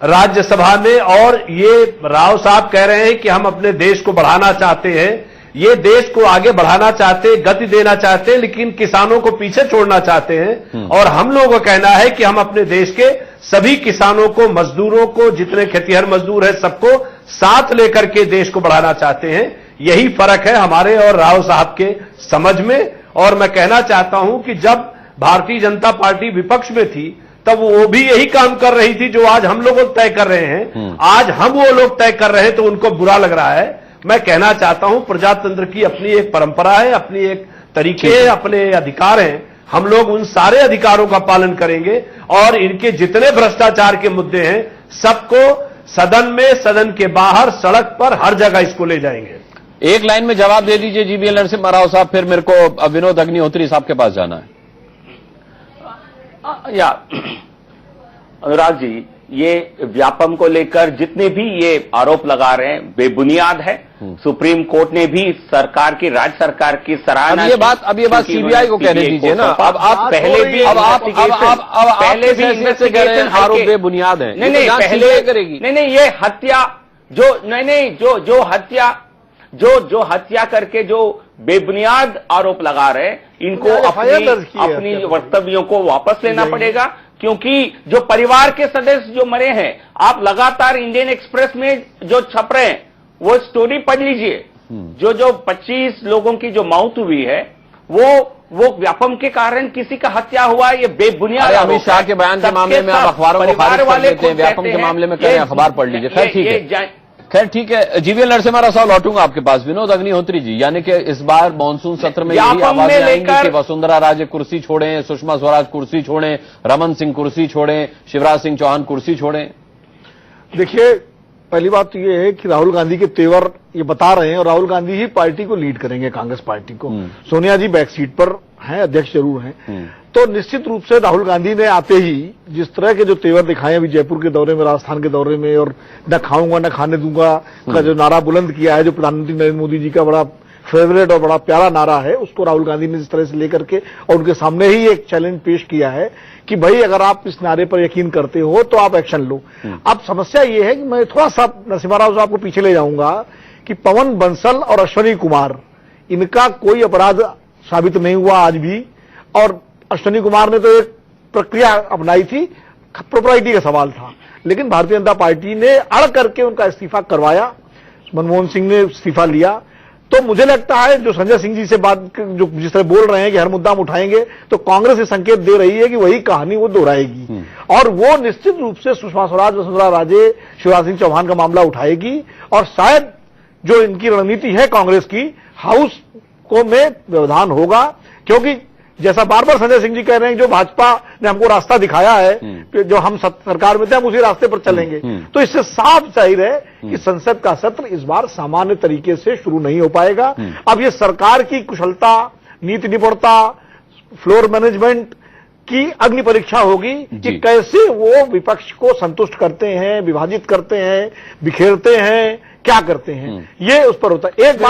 राज्यसभा में। और ये राव साहब कह रहे हैं कि हम अपने देश को बढ़ाना चाहते हैं, ये देश को आगे बढ़ाना चाहते हैं, गति देना चाहते हैं, लेकिन किसानों को पीछे छोड़ना चाहते हैं। और हम लोगों का कहना है कि हम अपने देश के सभी किसानों को, मजदूरों को, जितने खेतिहर मजदूर हैं, सबको साथ लेकर के देश को बढ़ाना चाहते हैं। यही फर्क है हमारे और राव साहब के समझ में। और मैं कहना चाहता हूं कि जब भारतीय जनता पार्टी विपक्ष में थी तब वो भी यही काम कर रही थी जो आज हम लोग तय कर रहे हैं। आज हम वो लोग तय कर रहे हैं तो उनको बुरा लग रहा है। मैं कहना चाहता हूं प्रजातंत्र की अपनी एक परंपरा है, अपनी एक तरीके है, अपने अधिकार हैं। हम लोग उन सारे अधिकारों का पालन करेंगे और इनके जितने भ्रष्टाचार के मुद्दे हैं सबको सदन में, सदन के बाहर, सड़क पर, हर जगह इसको ले जाएंगे। एक लाइन में जवाब दे दीजिए जीबीएल नरसिम्हा राव साहब, फिर मेरे को विनोद अग्निहोत्री साहब के पास जाना है। या अनुराग जी, ये व्यापम को लेकर जितने भी ये आरोप लगा रहे हैं बेबुनियाद है। सुप्रीम कोर्ट ने भी सरकार की, राज्य सरकार की सराहना। अब ये बात सीबीआई को कहने दीजिए ना। अब आप पहले भी इन्वेस्टिगेशन कह रहे हैं आरोप बेबुनियाद है। नहीं, पहले करेगी। नहीं, ये हत्या जो हत्या करके जो बेबुनियाद आरोप लगा रहे हैं, इनको अपनी वक्तव्यों को वापस लेना पड़ेगा। क्योंकि जो परिवार के सदस्य जो मरे हैं, आप लगातार इंडियन एक्सप्रेस में जो छप रहे हैं वो स्टोरी पढ़ लीजिए। जो 25 लोगों की जो मौत हुई है वो व्यापम के कारण किसी का हत्या हुआ, ये बेबुनियाद। अमित शाह के बयान के मामले में आप अखबारों को खारिज कर देते हैं, व्यापम के मामले में कह रहे हैं अखबार पढ़ लीजिए। खैर ठीक है। जीवीएल नरसिम्हा राव साहब, लौटूंगा आपके पास। विनोद अग्निहोत्री जी, यानी कि इस बार मानसून सत्र में यही आवाजें आएंगी कि वसुंधरा राजे कुर्सी छोड़ें, सुषमा स्वराज कुर्सी छोड़ें, रमन सिंह कुर्सी छोड़ें, शिवराज सिंह चौहान कुर्सी छोड़ें। देखिए, पहली बात तो ये है कि राहुल गांधी के तेवर ये बता रहे हैं और राहुल गांधी ही पार्टी को लीड करेंगे, कांग्रेस पार्टी को। सोनिया जी बैक सीट पर हैं, अध्यक्ष जरूर हैं। तो निश्चित रूप से राहुल गांधी ने आते ही जिस तरह के जो तेवर दिखाए अभी जयपुर के दौरे में, राजस्थान के दौरे में, और न खाऊंगा न खाने दूंगा का जो नारा बुलंद किया है, जो प्रधानमंत्री नरेंद्र मोदी जी का बड़ा फेवरेट और बड़ा प्यारा नारा है, उसको राहुल गांधी ने जिस तरह से लेकर के और उनके सामने ही एक चैलेंज पेश किया है कि भाई अगर आप इस नारे पर यकीन करते हो तो आप एक्शन लो। अब समस्या ये है कि मैं थोड़ा सा नरसिम्हा राव साहब को पीछे ले जाऊंगा कि पवन बंसल और अश्विनी कुमार, इनका कोई अपराध साबित नहीं हुआ आज भी। और अश्विनी कुमार ने तो एक प्रक्रिया अपनाई थी, प्रोप्राइटी का सवाल था, लेकिन भारतीय जनता पार्टी ने अड़ करके उनका इस्तीफा करवाया, मनमोहन सिंह ने इस्तीफा लिया। तो मुझे लगता है जो संजय सिंह जी से बात, जो जिस तरह बोल रहे हैं कि हर मुद्दा हम उठाएंगे, तो कांग्रेस ये संकेत दे रही है कि वही कहानी वो दोहराएगी और वो निश्चित रूप से सुषमा स्वराज, वसुंधरा राजे, शिवराज सिंह चौहान का मामला उठाएगी। और शायद जो इनकी रणनीति है कांग्रेस की, हाउस को में व्यवधान होगा, क्योंकि जैसा बार बार संजय सिंह जी कह रहे हैं जो भाजपा ने हमको रास्ता दिखाया है, जो हम सरकार में थे हम उसी रास्ते पर चलेंगे। तो इससे साफ जाहिर है कि संसद का सत्र इस बार सामान्य तरीके से शुरू नहीं हो पाएगा। अब ये सरकार की कुशलता, नीति निपुणता, फ्लोर मैनेजमेंट की अग्नि परीक्षा होगी कि कैसे वो विपक्ष को संतुष्ट करते हैं, विभाजित करते हैं, बिखेरते हैं, क्या करते हैं, ये उस पर होता है। एक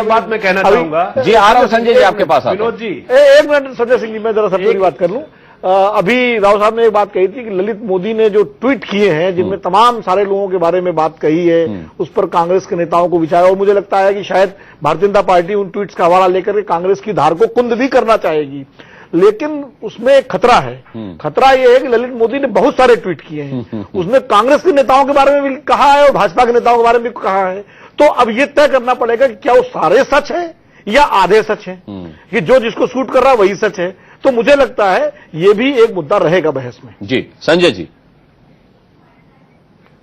बात मैं कहना चाहूंगा जी, आ रहा हूं संजय जी आपके पास। विनोद जी, एक मिनट संजय सिंह जी, मैं जरा सबकी बात कर लूं। अभी राव साहब ने एक बात कही थी कि ललित मोदी ने जो ट्वीट किए हैं जिनमें तमाम सारे लोगों के बारे में बात कही है, उस पर कांग्रेस के नेताओं को विचार, और मुझे लगता है कि शायद भारतीय जनता पार्टी उन ट्वीट्स का हवाला लेकर के कांग्रेस की धार को कुंद भी करना चाहेगी। लेकिन उसमें एक खतरा है। खतरा यह है कि ललित मोदी ने बहुत सारे ट्वीट किए हैं, उसने कांग्रेस के नेताओं के बारे में भी कहा है और भाजपा के नेताओं के बारे में भी कहा है। तो अब यह तय करना पड़ेगा कि क्या वो सारे सच है या आधे सच हैं कि जो जिसको सूट कर रहा है वही सच है। तो मुझे लगता है ये भी एक मुद्दा रहेगा बहस में। जी संजय जी,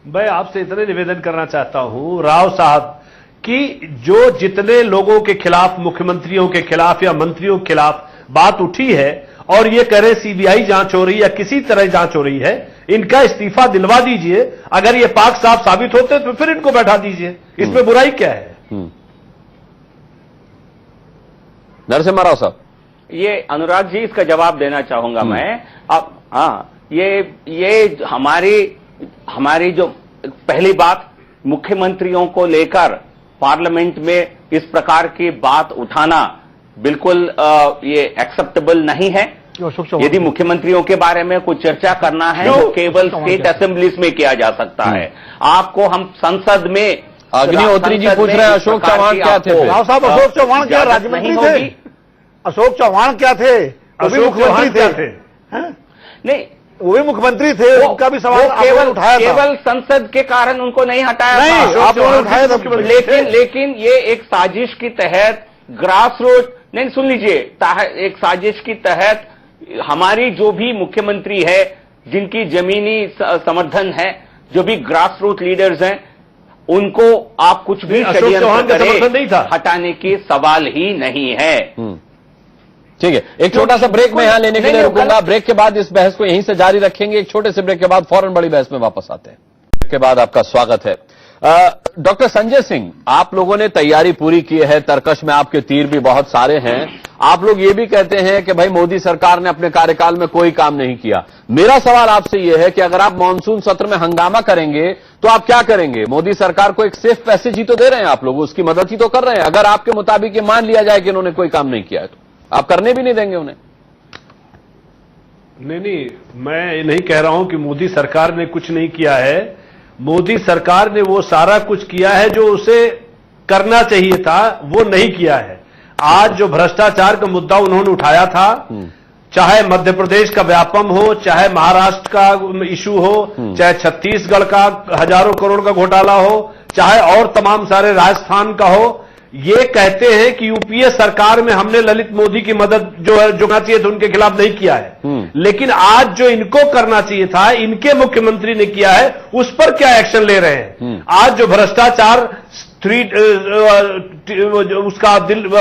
मैं आपसे इतने निवेदन करना चाहता हूं राव साहब कि जो जितने लोगों के खिलाफ, मुख्यमंत्रियों के खिलाफ या मंत्रियों के खिलाफ बात उठी है और ये कह रहे सीबीआई जांच हो रही है या किसी तरह जांच हो रही है, इनका इस्तीफा दिलवा दीजिए। अगर ये पाक साफ साबित होते तो फिर इनको बैठा दीजिए, इसमें बुराई क्या है? नरसिम्हा राव साहब, ये अनुराग जी इसका जवाब देना चाहूंगा मैं। अब हाँ, ये हमारी जो पहली बात, मुख्यमंत्रियों को लेकर पार्लियामेंट में इस प्रकार की बात उठाना बिल्कुल ये एक्सेप्टेबल नहीं है। यदि मुख्यमंत्रियों के बारे में कुछ चर्चा करना है तो केवल स्टेट असेंबलीज में किया जा सकता है। आपको हम संसद में, अग्निहोत्री जी पूछ रहे हैं अशोक चौहान क्या थे? राव साहब, अशोक चौहान क्या राज्य मंत्री थे? अशोक चौहान क्या थे? वो भी मुख्यमंत्री थे। नहीं, वो भी मुख्यमंत्री थे, उनका भी सवाल केवल उठाया था। केवल संसद के कारण उनको नहीं हटाया नहीं, था। आप उठाया था। लेकिन ये एक साजिश की तहत ग्रास रूट, नहीं सुन लीजिए, एक साजिश की तहत हमारी जो भी मुख्यमंत्री है, जिनकी जमीनी समर्थन है, जो भी ग्रास रूट लीडर्स हैं, उनको आप कुछ भी षड्यंत्र करें, हटाने की सवाल ही नहीं है। ठीक है, एक छोटा सा ब्रेक में यहां लेने के लिए रुकूंगा। ब्रेक के बाद इस बहस को यहीं से जारी रखेंगे। एक छोटे से ब्रेक के बाद फौरन बड़ी बहस में वापस आते हैं। ब्रेक के बाद आपका स्वागत है। डॉक्टर संजय सिंह, आप लोगों ने तैयारी पूरी की है, तरकश में आपके तीर भी बहुत सारे हैं। आप लोग ये भी कहते हैं कि भाई मोदी सरकार ने अपने कार्यकाल में कोई काम नहीं किया। मेरा सवाल आपसे यह है कि अगर आप मानसून सत्र में हंगामा करेंगे तो आप क्या करेंगे? मोदी सरकार को एक सेफ पैसेज ही तो दे रहे हैं आप लोग, उसकी मदद ही तो कर रहे हैं। अगर आपके मुताबिक ये मान लिया जाए कि इन्होंने कोई काम नहीं किया है तो आप करने भी नहीं देंगे उन्हें? नहीं, मैं ये नहीं कह रहा हूं कि मोदी सरकार ने कुछ नहीं किया है। मोदी सरकार ने वो सारा कुछ किया है जो उसे करना चाहिए था, वो नहीं किया है। आज जो भ्रष्टाचार का मुद्दा उन्होंने उठाया था, चाहे मध्य प्रदेश का व्यापम हो, चाहे महाराष्ट्र का इशू हो, चाहे छत्तीसगढ़ का हजारों करोड़ का घोटाला हो, चाहे और तमाम सारे राजस्थान का हो, ये कहते हैं कि यूपीए सरकार में हमने ललित मोदी की मदद जो है जो करना चाहिए था उनके खिलाफ नहीं किया है। लेकिन आज जो इनको करना चाहिए था, इनके मुख्यमंत्री ने किया है, उस पर क्या एक्शन ले रहे हैं? आज जो भ्रष्टाचार उसका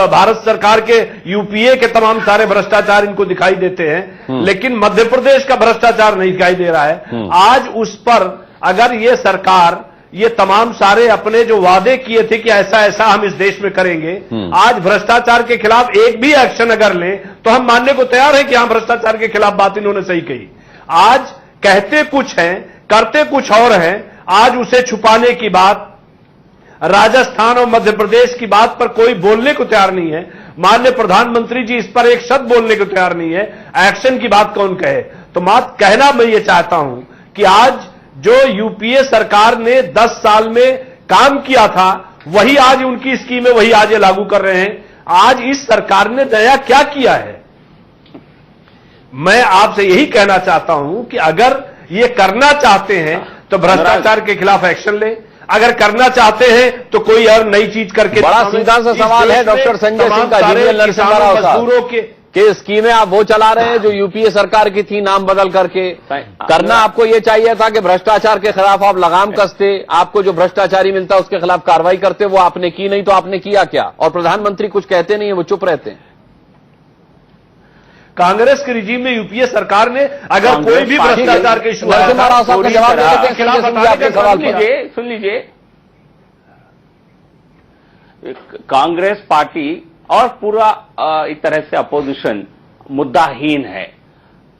भारत सरकार के यूपीए के तमाम सारे भ्रष्टाचार इनको दिखाई देते हैं, लेकिन मध्य प्रदेश का भ्रष्टाचार नहीं दिखाई दे रहा है। आज उस पर अगर ये सरकार ये तमाम सारे अपने जो वादे किए थे कि ऐसा ऐसा हम इस देश में करेंगे, आज भ्रष्टाचार के खिलाफ एक भी एक्शन अगर ले तो हम मानने को तैयार हैं कि हां भ्रष्टाचार के खिलाफ बात इन्होंने सही कही। आज कहते कुछ हैं, करते कुछ और हैं। आज उसे छुपाने की बात, राजस्थान और मध्य प्रदेश की बात पर कोई बोलने को तैयार नहीं है। माननीय प्रधानमंत्री जी इस पर एक शब्द बोलने को तैयार नहीं है। एक्शन की बात कौन कहे? तो बात कहना मैं ये चाहता हूं कि आज जो यूपीए सरकार ने 10 साल में काम किया था, वही आज उनकी स्कीमें वही आज ये लागू कर रहे हैं। आज इस सरकार ने नया क्या किया है? मैं आपसे यही कहना चाहता हूं कि अगर ये करना चाहते हैं तो भ्रष्टाचार के खिलाफ एक्शन ले, अगर करना चाहते हैं तो कोई और नई चीज करके। बड़ा सीधा सा सवाल है डॉक्टर संजय सिंह का, नरसिम्हा राव साहब कि स्कीमें आप वो चला रहे हैं जो यूपीए सरकार की थी, नाम बदल करके। करना आपको ये चाहिए था कि भ्रष्टाचार के खिलाफ आप लगाम कसते, आपको जो भ्ष्टाचारी मिलता उसके खिलाफ कार्रवाई करते, वो आपने की नहीं। तो आपने किया क्या? और प्रधानमंत्री कुछ कहते नहीं है, वो चुप रहते हैं। कांग्रेस के रिजीम में यूपीए सरकार ने अगर कोई भी भ्रष्टाचार के इशू नरसिम्हा राव साहब का जवाब देते हैं सवाल पर। सुन लीजिए, कांग्रेस पार्टी और पूरा एक तरह से अपोजिशन मुद्दाहीन है।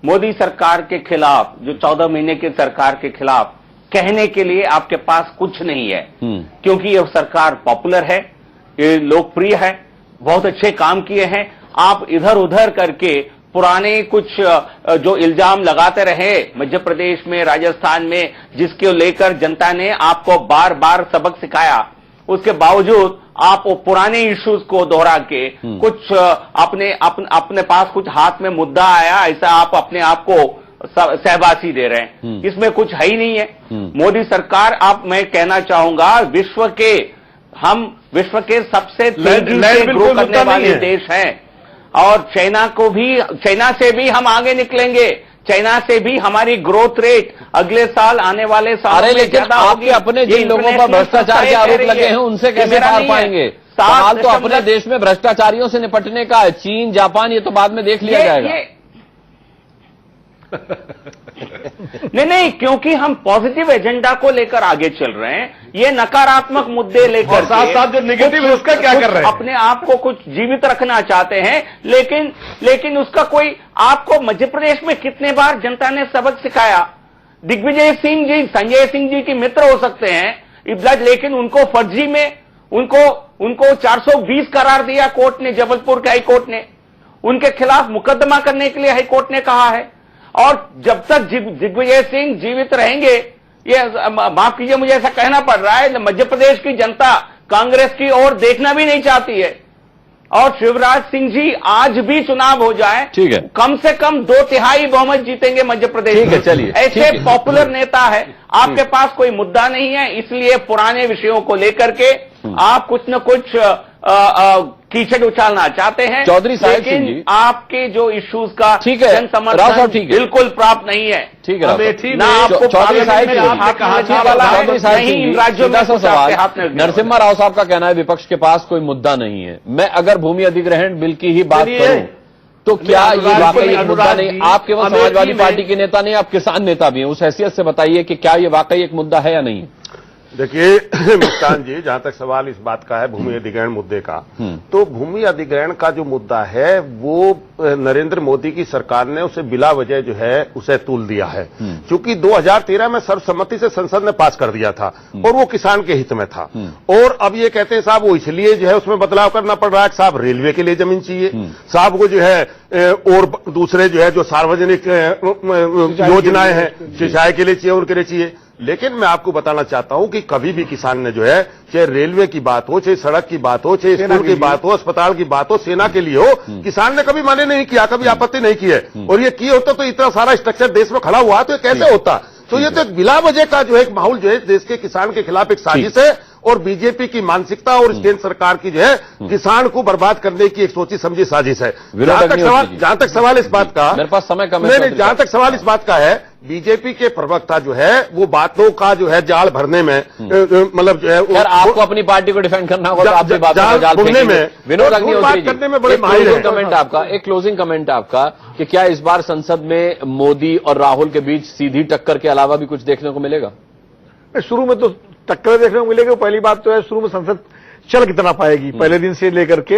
मोदी सरकार के खिलाफ, जो 14 महीने की सरकार के खिलाफ कहने के लिए आपके पास कुछ नहीं है, क्योंकि यह सरकार पॉपुलर है, ये लोकप्रिय है, बहुत अच्छे काम किए हैं। आप इधर उधर करके पुराने कुछ जो इल्जाम लगाते रहे मध्य प्रदेश में, राजस्थान में, जिसके लेकर जनता ने आपको बार बार सबक सिखाया, उसके बावजूद आप वो पुराने इश्यूज को दोहरा के कुछ अपने पास कुछ हाथ में मुद्दा आया ऐसा आप अपने आप को सहबासी दे रहे हैं। इसमें कुछ है ही नहीं है। मोदी सरकार, मैं कहना चाहूंगा, विश्व के हम विश्व के सबसे लैंड तेजी से बिल्कुल ग्रो करने मुद्दा नहीं वाले है। देश हैं और चाइना से भी हम आगे निकलेंगे। चाइना से भी हमारी ग्रोथ रेट अगले साल आने वाले साल में लेकिन ज्यादा आपके होगी। अपने ये जिन लोगों पर भ्रष्टाचार के आरोप लगे हैं उनसे कैसे पार पाएंगे? सवाल तो अपने देश में भ्रष्टाचारियों से निपटने का है। चीन, जापान, ये तो बाद में देख लिया जाएगा। नहीं, क्योंकि हम पॉजिटिव एजेंडा को लेकर आगे चल रहे हैं। ये नकारात्मक मुद्दे लेकर साथ साथ जो नेगेटिव है उसका क्या कर रहे हैं? अपने आप को कुछ जीवित रखना चाहते हैं, लेकिन उसका कोई आपको मध्य प्रदेश में कितने बार जनता ने सबक सिखाया? दिग्विजय सिंह जी, संजय सिंह जी के मित्र हो सकते हैं, लेकिन उनको फर्जी में उनको 420 करार दिया कोर्ट ने, जबलपुर के हाई कोर्ट ने। उनके खिलाफ मुकदमा करने के लिए हाई कोर्ट ने कहा है। और जब तक दिग्विजय सिंह जीवित रहेंगे, ये माफ कीजिए मुझे ऐसा कहना पड़ रहा है, मध्य प्रदेश की जनता कांग्रेस की ओर देखना भी नहीं चाहती है। और शिवराज सिंह जी आज भी चुनाव हो जाए, ठीक है, कम से कम 2/3 बहुमत जीतेंगे मध्य प्रदेश में। ठीक है, चलिए, ऐसे पॉपुलर नेता है, आपके पास कोई मुद्दा नहीं है, इसलिए पुराने विषयों को लेकर के आप कुछ न कुछ कीचड़ उछालना चाहते हैं। चौधरी साहब सिंह जी, लेकिन आपके जो इश्यूज का ठीक है, जन समर्थन बिल्कुल प्राप्त नहीं है। ठीक है, अमेठी ना आपको चौधरी साहब नहीं इन राज्यों में कुछ आपके हाथ में। नरसिम्हा राव साहब का कहना है विपक्ष के पास कोई मुद्दा नहीं है। मैं अगर भूमि अधिग्रहण बिल की ही बात करूं तो क्या ये वाकई एक मुद्दा नहीं? आप केवल समाजवादी पार्टी के नेता नहीं, आप किसान नेता भी हैं, उस हैसियत से बताइए कि क्या ये वाकई एक मुद्दा है या नहीं है? देखिए मुस्कान जी, जहां तक सवाल इस बात का है भूमि अधिग्रहण मुद्दे का, तो भूमि अधिग्रहण का जो मुद्दा है वो नरेंद्र मोदी की सरकार ने उसे बिला वजह जो है उसे तूल दिया है। क्योंकि 2013 में सर्वसम्मति से संसद ने पास कर दिया था और वो किसान के हित में था। और अब ये कहते हैं साहब वो इसलिए जो है उसमें बदलाव करना पड़ रहा है, साहब रेलवे के लिए जमीन चाहिए, साहब को जो है और दूसरे जो है जो सार्वजनिक योजनाएं हैं सिंचाई के लिए चाहिए, उनके लिए चाहिए। लेकिन मैं आपको बताना चाहता हूं कि कभी भी किसान ने जो है, चाहे रेलवे की बात हो, चाहे सड़क की बात हो, चाहे स्कूल की बात हो, अस्पताल की बात हो, सेना के लिए हो, किसान ने कभी माने नहीं किया, कभी आपत्ति नहीं की है। और ये किए होता तो इतना सारा स्ट्रक्चर देश में खड़ा हुआ तो ये कैसे होता? तो ये तो एक बिला वजह का जो है एक माहौल जो है देश के किसान के खिलाफ एक साजिश है और बीजेपी की मानसिकता और केंद्र सरकार की जो है किसान को बर्बाद करने की एक सोची समझी साजिश है। जहां तक सवाल इस बात का, मेरे पास समय कम है, नहीं, जहां तक सवाल इस बात का है, बीजेपी के प्रवक्ता जो है वो बातों का जो है जाल भरने में मतलब जो है यार आपको अपनी पार्टी को डिफेंड करना होगा तो आप भी बातों का जाल भरने में विनोद अग्निहोत्री करने में बड़े माहिर हैं। कमेंट आपका, एक क्लोजिंग कमेंट आपका कि क्या इस बार संसद में मोदी और राहुल के बीच सीधी टक्कर के अलावा भी कुछ देखने को मिलेगा? शुरू में तो टक्कर देखने को मिलेगी। पहली बात तो है शुरू में संसद चल कितना पाएगी, पहले दिन से लेकर के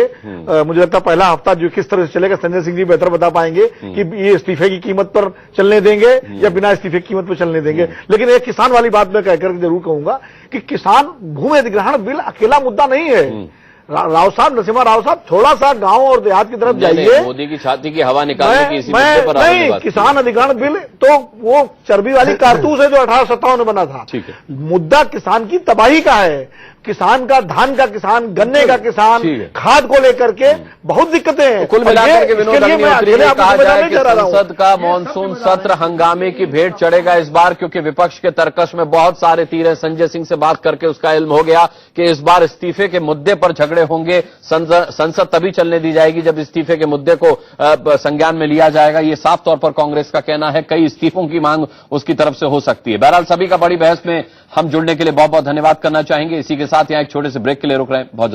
मुझे लगता है पहला हफ्ता जो किस तरह से चलेगा संजय सिंह जी बेहतर बता पाएंगे कि ये इस्तीफे की कीमत पर चलने देंगे या बिना इस्तीफे की कीमत पर चलने देंगे। लेकिन एक किसान वाली बात मैं कहकर जरूर कहूंगा कि किसान भूमि अधिग्रहण बिल अकेला मुद्दा नहीं है। राव साहब, नरसिम्हा राव साहब, थोड़ा सा गांव और देहात की तरफ जाइए। मोदी की छाती की हवा निकालने की इसी मुद्दे पर नहीं, किसान अधिग्रहण बिल तो वो चर्बी वाली कारतूस है जो 1857 में बना था। ठीक है, मुद्दा किसान की तबाही का है, किसान का, धान का किसान, गन्ने का किसान, खाद को लेकर के बहुत दिक्कतें हैं। कुल मिलाकर के विनोद अग्निहोत्री ने कहा जाए कि संसद का मानसून सत्र हंगामे की भेंट चढ़ेगा इस बार, क्योंकि विपक्ष के तर्कश में बहुत सारे तीर हैं। संजय सिंह से बात करके उसका इल्म हो गया कि इस बार इस्तीफे के मुद्दे पर झगड़े होंगे। संसद तभी चलने दी जाएगी जब इस्तीफे के मुद्दे को संज्ञान में लिया जाएगा। ये साफ तौर पर कांग्रेस का कहना है। कई इस्तीफों की मांग उसकी तरफ से हो सकती है। बहरहाल सभी का बड़ी बहस में हम जुड़ने के लिए बहुत बहुत धन्यवाद करना चाहेंगे। इसी के साथ यहां एक छोटे से ब्रेक के लिए रुक रहे हैं। बहुत